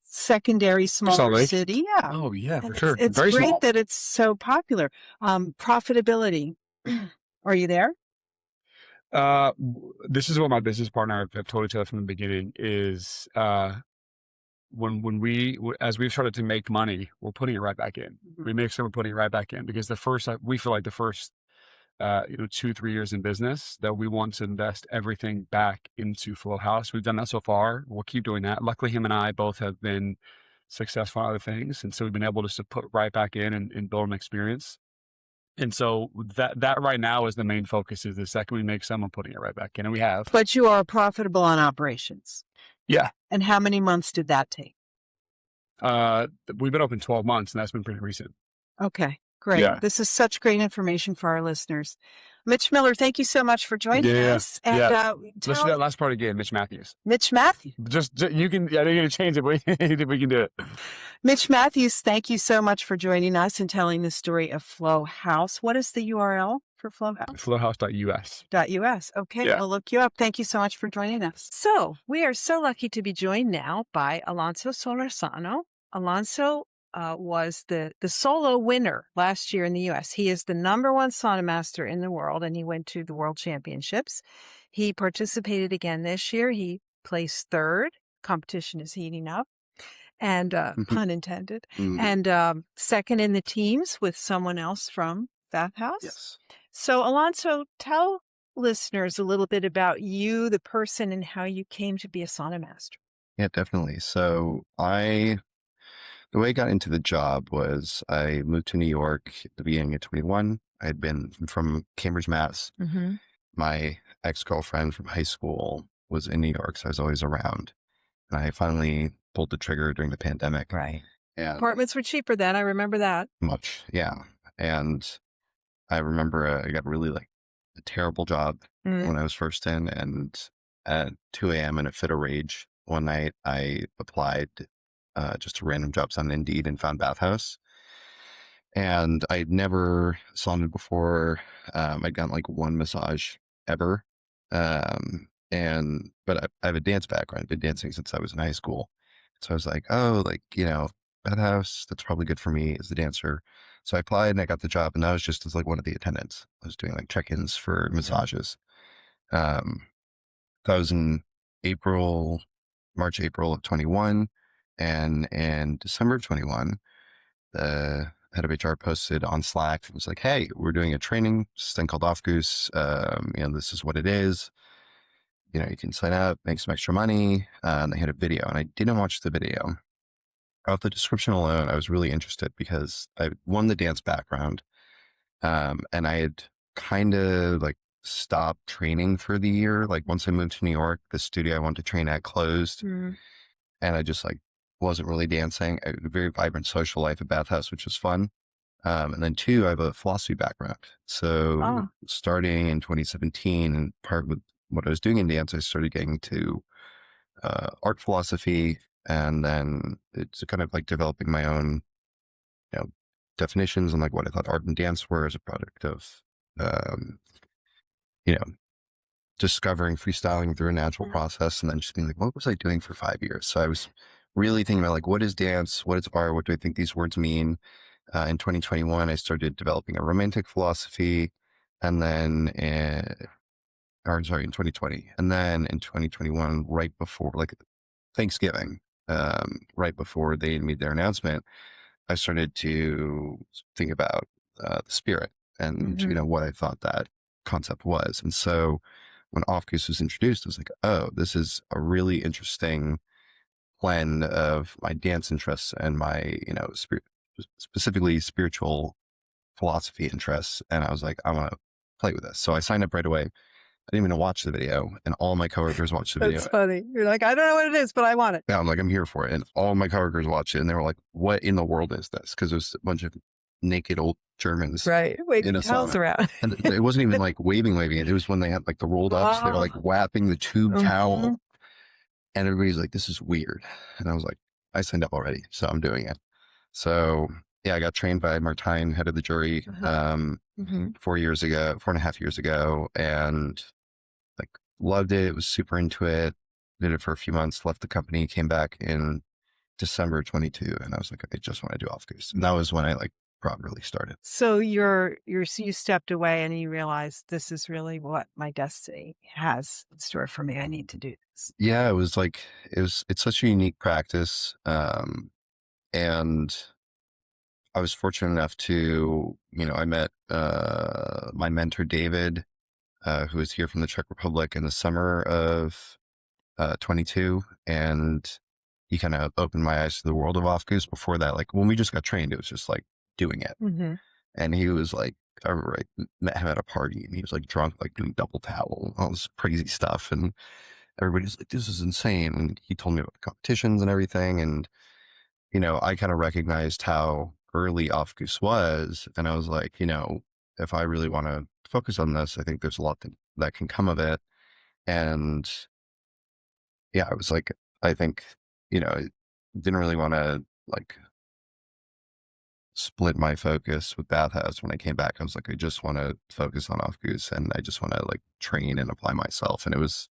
secondary, Salt smaller Lake? city. Yeah. Oh yeah, for And sure. It's Very great small. that it's so popular. Profitability. Are you there? This is what my business partner have told each other from the beginning is when as we've started to make money, we're putting it right back in. We make sure we're putting it right back in because we feel like the first 2-3 years in business that we want to invest everything back into FlowHaus. We've done that so far. We'll keep doing that. Luckily, him and I both have been successful in other things, and so we've been able to put right back in and build an experience. And so that right now is the main focus. Is the second we make some, I'm putting it right back in, and we have. But you are profitable on operations. Yeah. And how many months did that take? We've been open 12 months, and that's been pretty recent. Okay, great. Yeah. This is such great information for our listeners. Mitch Miller, thank you so much for joining us. And Listen to that last part again, Mitch Matthews. Mitch Matthews. Just you can. I think you're gonna change it, but we can do it. Mitch Matthews, thank you so much for joining us and telling the story of FlowHaus. What is the URL for FlowHaus? FlowHaus.us. .us. Okay, Yeah. I'll look you up. Thank you so much for joining us. So we are so lucky to be joined now by Alonso Solorzano. Alonso was the solo winner last year in the U.S. He is the #1 sauna master in the world, and he went to the World Championships. He participated again this year. He placed 3rd. Competition is heating up. And pun intended. And 2nd in the teams with someone else from Bathhouse. Yes. So, Alonso, tell listeners a little bit about you, the person, and how you came to be a sauna master. Yeah, definitely. So the way I got into the job was I moved to New York at the beginning of 21. I had been from Cambridge, Mass. My ex-girlfriend from high school was in New York, so I was always around. And I finally pulled the trigger during the pandemic. Right. And Apartments were cheaper then. I remember that. much, yeah. And I remember I got really a terrible job when I was first in. And at 2 a.m. in a fit of rage, one night I applied just to random jobs on Indeed and found Bathhouse. And I'd never sauned before. I'd gotten 1 massage ever. but I have a dance background. I've been dancing since I was in high school. So I was like, oh, like, Bathhouse, that's probably good for me as a dancer. So I applied and I got the job, and I was just as like one of the attendants. I was doing like check-ins for massages. Um, that was in March, April of 21. And in December of 21, the head of HR posted on Slack. It was like, hey, we're doing a training, this thing called Aufguss. This is what it is. You can sign up, make some extra money. And they had a video, and I didn't watch the video. Off the description alone, I was really interested because I won the dance background. And I had kind of like stopped training for the year. Like once I moved to New York, the studio I wanted to train at closed. And I just like wasn't really dancing. I had a very vibrant social life at Bathhouse, which was fun. And then two, I have a philosophy background. So starting in 2017, and part with what I was doing in dance, I started getting to art philosophy, and then it's kind of like developing my own, definitions on like what I thought art and dance were as a product of, you know, discovering freestyling through a natural process, and then just being like, what was I doing for 5 years? So I was really thinking about like, what is dance? What is art? What do I think these words mean? In 2021, I started developing a romantic philosophy, and then, in 2020, and then in 2021, right before like Thanksgiving, right before they made their announcement, I started to think about the spirit and what I thought that concept was. And so when Aufguss was introduced, I was like, oh, this is a really interesting blend of my dance interests and my specifically spiritual philosophy interests. And I was like, I want to play with this. So I signed up right away. I didn't even watch the video, and all my coworkers watched the video. That's funny. You're like, I don't know what it is, but I want it. Yeah, I'm like, I'm here for it. And all my coworkers watched it, and they were like, what in the world is this? Because it was a bunch of naked old Germans. Right. In a towels sauna. around. And it wasn't even like waving it. It was when they had like the rolled ups. They were like whapping the tube towel. And everybody's like, this is weird. And I was like, I signed up already, so I'm doing it. So yeah, I got trained by Martijn, head of the jury, 4.5 years ago, and like loved it. Was super into it. Did it for a few months, left the company, came back in December 22. And I was like, I just want to do Aufguss. And that was when I like properly started. So you stepped away and you realized this is really what my destiny has in store for me. I need to do this. Yeah, it's such a unique practice. And I was fortunate enough to, I met my mentor, David, who was here from the Czech Republic in the summer of 22. And he kind of opened my eyes to the world of Aufguss. Before that, like when we just got trained, it was just like doing it. And he was like, I remember I met him at a party, and he was like drunk, like doing double towel, all this crazy stuff. And everybody's like, this is insane. And he told me about the competitions and everything. And, I kind of recognized how early Aufguss was. And I was like, if I really want to focus on this, I think there's a lot that can come of it. And yeah, I was like, I think, I didn't really want to like split my focus with Bathhouse. When I came back, I was like, I just want to focus on Aufguss, and I just want to like train and apply myself. And it was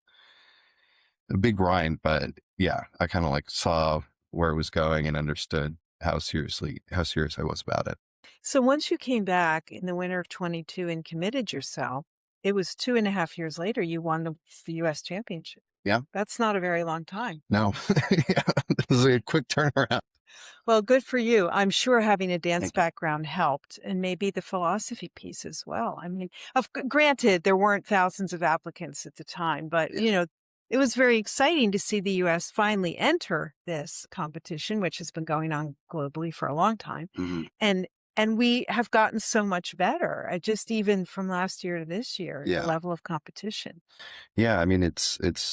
a big grind, but yeah, I kind of like saw where it was going and understood how serious I was about it. So once you came back in the winter of 22 and committed yourself, it was 2.5 years later, you won the US championship. Yeah. That's not a very long time. No, yeah, this is a quick turnaround. Well, good for you. I'm sure having a dance background helped, and maybe the philosophy piece as well. I mean, granted, there weren't thousands of applicants at the time, but it was very exciting to see the U.S. finally enter this competition, which has been going on globally for a long time. And we have gotten so much better, just even from last year to this year, the level of competition. Yeah, I mean, it's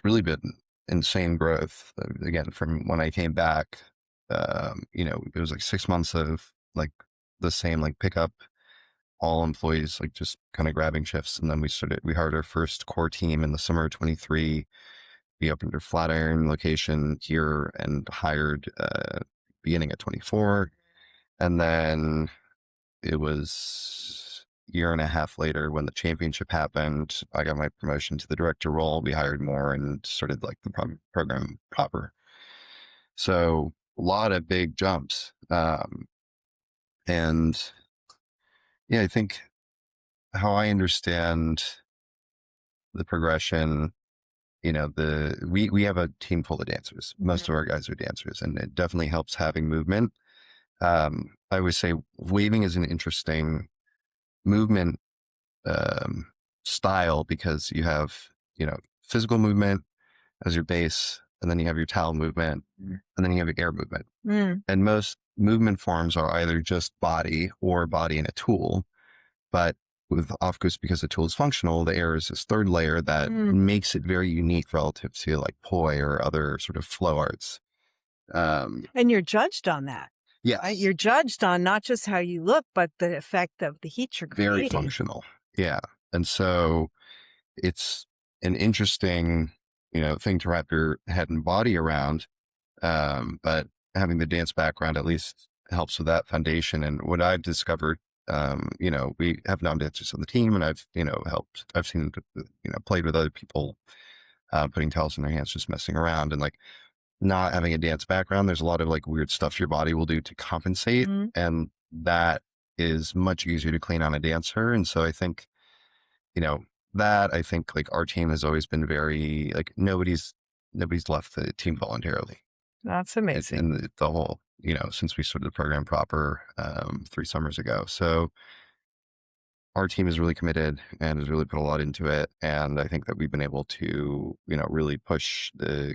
really been insane growth. Again, from when I came back, it was like 6 months of like the same, like pick up all employees, like just kind of grabbing shifts. And then we hired our first core team in the summer of 23. We opened our Flatiron location here and hired beginning at 24. And then it was year and a half later, when the championship happened, I got my promotion to the director role. We hired more and started like the program proper. So a lot of big jumps. And yeah, I think how I understand the progression, we have a team full of dancers. Most of our guys are dancers, and it definitely helps having movement. I always say waving is an interesting movement style because you have, physical movement as your base, and then you have your towel movement, and then you have your air movement. And most movement forms are either just body or body and a tool. But with Aufguss, because the tool is functional, the air is this third layer that makes it very unique relative to like poi or other sort of flow arts. And you're judged on that. Yeah. Right? You're judged on not just how you look, but the effect of the heat you're creating. Very functional. Yeah. And so it's an interesting, thing to wrap your head and body around. But having the dance background at least helps with that foundation. And what I've discovered, we have non-dancers on the team, and I've, I've seen, played with other people, putting towels in their hands, just messing around, and like not having a dance background, there's a lot of like weird stuff your body will do to compensate. And that is much easier to clean on a dancer. And so I think, I think like our team has always been very like, nobody's left the team voluntarily. That's amazing. And the whole, since we started the program proper 3 summers ago. So our team is really committed and has really put a lot into it. And I think that we've been able to, really push the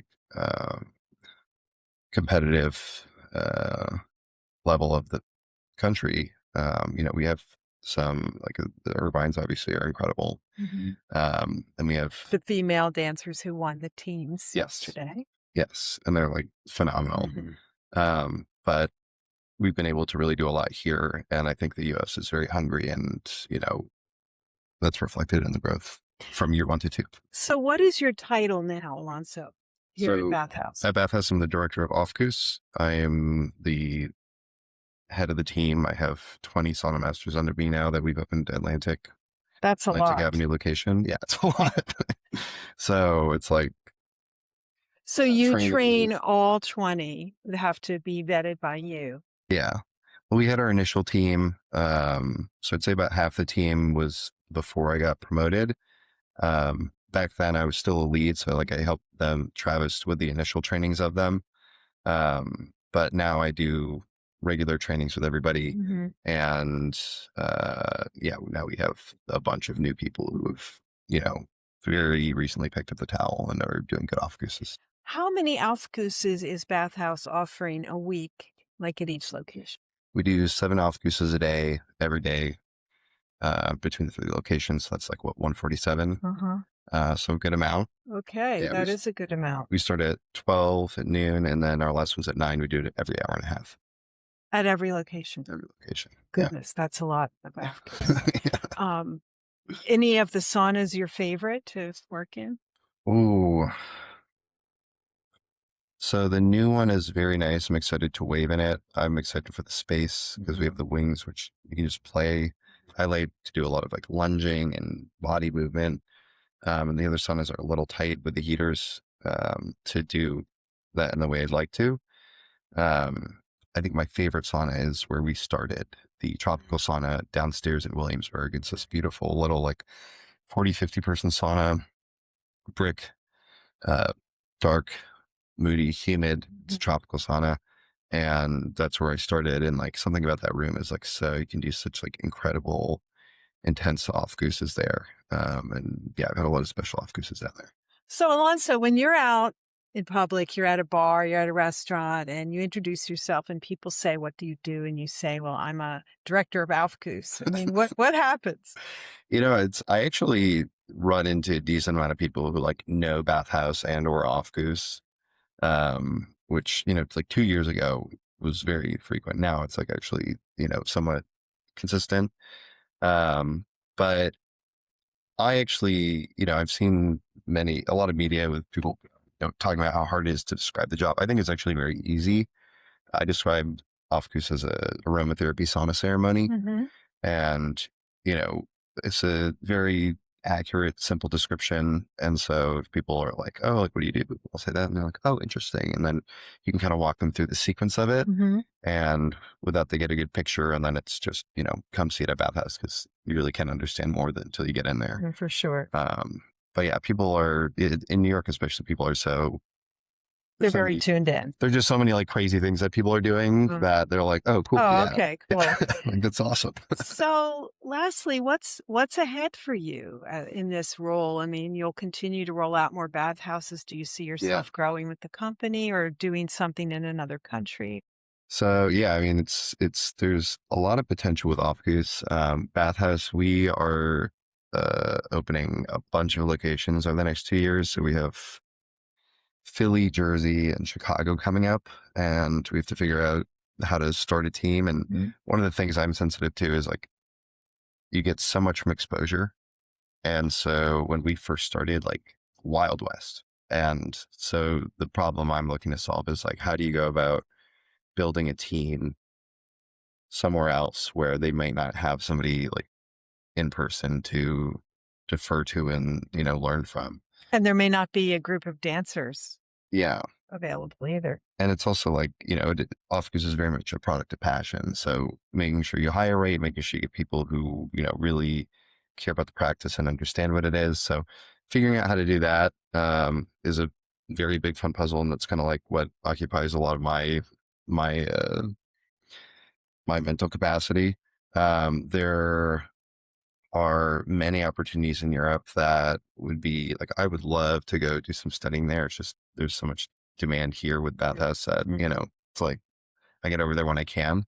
competitive level of the country. We have some, like the Irvines obviously are incredible. And we have the female dancers who won the teams yesterday. Yes. And they're like phenomenal. But we've been able to really do a lot here. And I think the US is very hungry, and, that's reflected in the growth from year 1 to 2. So what is your title now, Alonso, here at Bathhouse? At Bathhouse, I'm the director of Aufguss. I am the head of the team. I have 20 sauna masters under me now that we've opened Atlantic. That's a lot. Avenue location. Yeah, it's a lot. So it's like. So you train all 20 that have to be vetted by you. Yeah. Well, we had our initial team. So I'd say about half the team was before I got promoted. Back then I was still a lead. So like I helped them, Travis, with the initial trainings of them. But now I do regular trainings with everybody. And now we have a bunch of new people who have, very recently picked up the towel and are doing good Aufgusses. How many Aufgusses is Bathhouse offering a week, like at each location? We do 7 Aufgusses a day, every day, between the 3 locations. So that's like 147. So a good amount. Okay, yeah, that is a good amount. We start at 12 at noon, and then our last one's at 9. We do it every hour and a half. At every location? Every location. Goodness, that's a lot of Aufgusses. Any of the saunas your favorite to work in? Ooh. So the new one is very nice. I'm excited to wave in it. I'm excited for the space because we have the wings, which you can just play. I like to do a lot of like lunging and body movement. And the other saunas are a little tight with the heaters to do that in the way I'd like to. I think my favorite sauna is where we started, the tropical sauna downstairs in Williamsburg. It's this beautiful little like 40, 50 person sauna, brick, dark, moody, humid. It's a tropical sauna. And that's where I started. And like something about that room is like, so you can do such like incredible, intense Aufgusses there. And yeah, I've had a lot of special Aufgusses down there. So Alonso, when you're out in public, you're at a bar, you're at a restaurant, and you introduce yourself and people say, what do you do? And you say, well, I'm a director of Aufguss. I mean, what happens? I actually run into a decent amount of people who like know Bathhouse and or Aufguss, which, it's like 2 years ago was very frequent. Now it's like actually, somewhat consistent. But I actually, I've seen a lot of media with people, talking about how hard it is to describe the job. I think it's actually very easy. I described Aufguss as a aromatherapy sauna ceremony. And, it's a very accurate, simple description. And so if people are like, oh, like, what do you do? I'll say that. And they're like, oh, interesting. And then you can kind of walk them through the sequence of it. Mm-hmm. And without they get a good picture. And then it's just, come see it at Bathhouse because you really can't understand more than until you get in there. For sure. But yeah, people are in New York, especially people are They're very tuned in. there's just so many like crazy things that people are doing that they're like, oh, cool. Oh, yeah. okay, cool. Like, that's awesome. So lastly, what's ahead for you in this role? I mean, you'll continue to roll out more bathhouses. Do you see yourself growing with the company or doing something in another country? So yeah, I mean, there's a lot of potential with Aufguss. Bathhouse, we are opening a bunch of locations over the next 2 years. So we have Philly, Jersey, and Chicago coming up, and we have to figure out how to start a team. And one of the things I'm sensitive to is like, you get so much from exposure. And so when we first started, like Wild West. And so the problem I'm looking to solve is like, how do you go about building a team somewhere else where they might not have somebody like in person to defer to and, learn from. And there may not be a group of dancers Yeah. available either. And it's also like, Aufguss is very much a product of passion. So making sure you hire right, making sure you get people who, really care about the practice and understand what it is. So figuring out how to do that is a very big fun puzzle. And that's kind of like what occupies a lot of my mental capacity. There are many opportunities in Europe that would be like, I would love to go do some studying there. It's just, there's so much demand here with Bathhouse that, it's like, I get over there when I can.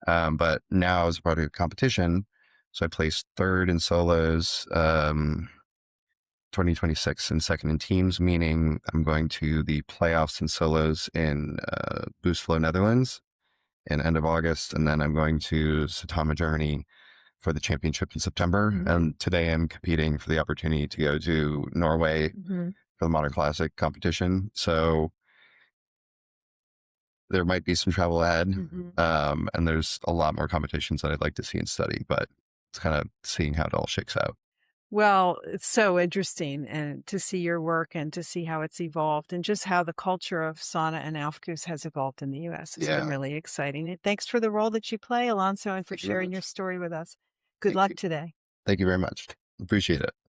But now as a part of the competition, so I placed third in solos, 2026 and second in teams, meaning I'm going to the playoffs in solos in Boostflow, Netherlands in end of August. And then I'm going to Sauna, Germany for the championship in September. And today I'm competing for the opportunity to go to Norway for the Modern Classic competition. So there might be some travel ahead. And there's a lot more competitions that I'd like to see and study, but it's kind of seeing how it all shakes out. Well, it's so interesting and to see your work and to see how it's evolved and just how the culture of sauna and Aufguss has evolved in the U.S. It's been really exciting. And thanks for the role that you play, Alonso, and for sharing your story with us. Good luck today. Thank you very much. Appreciate it.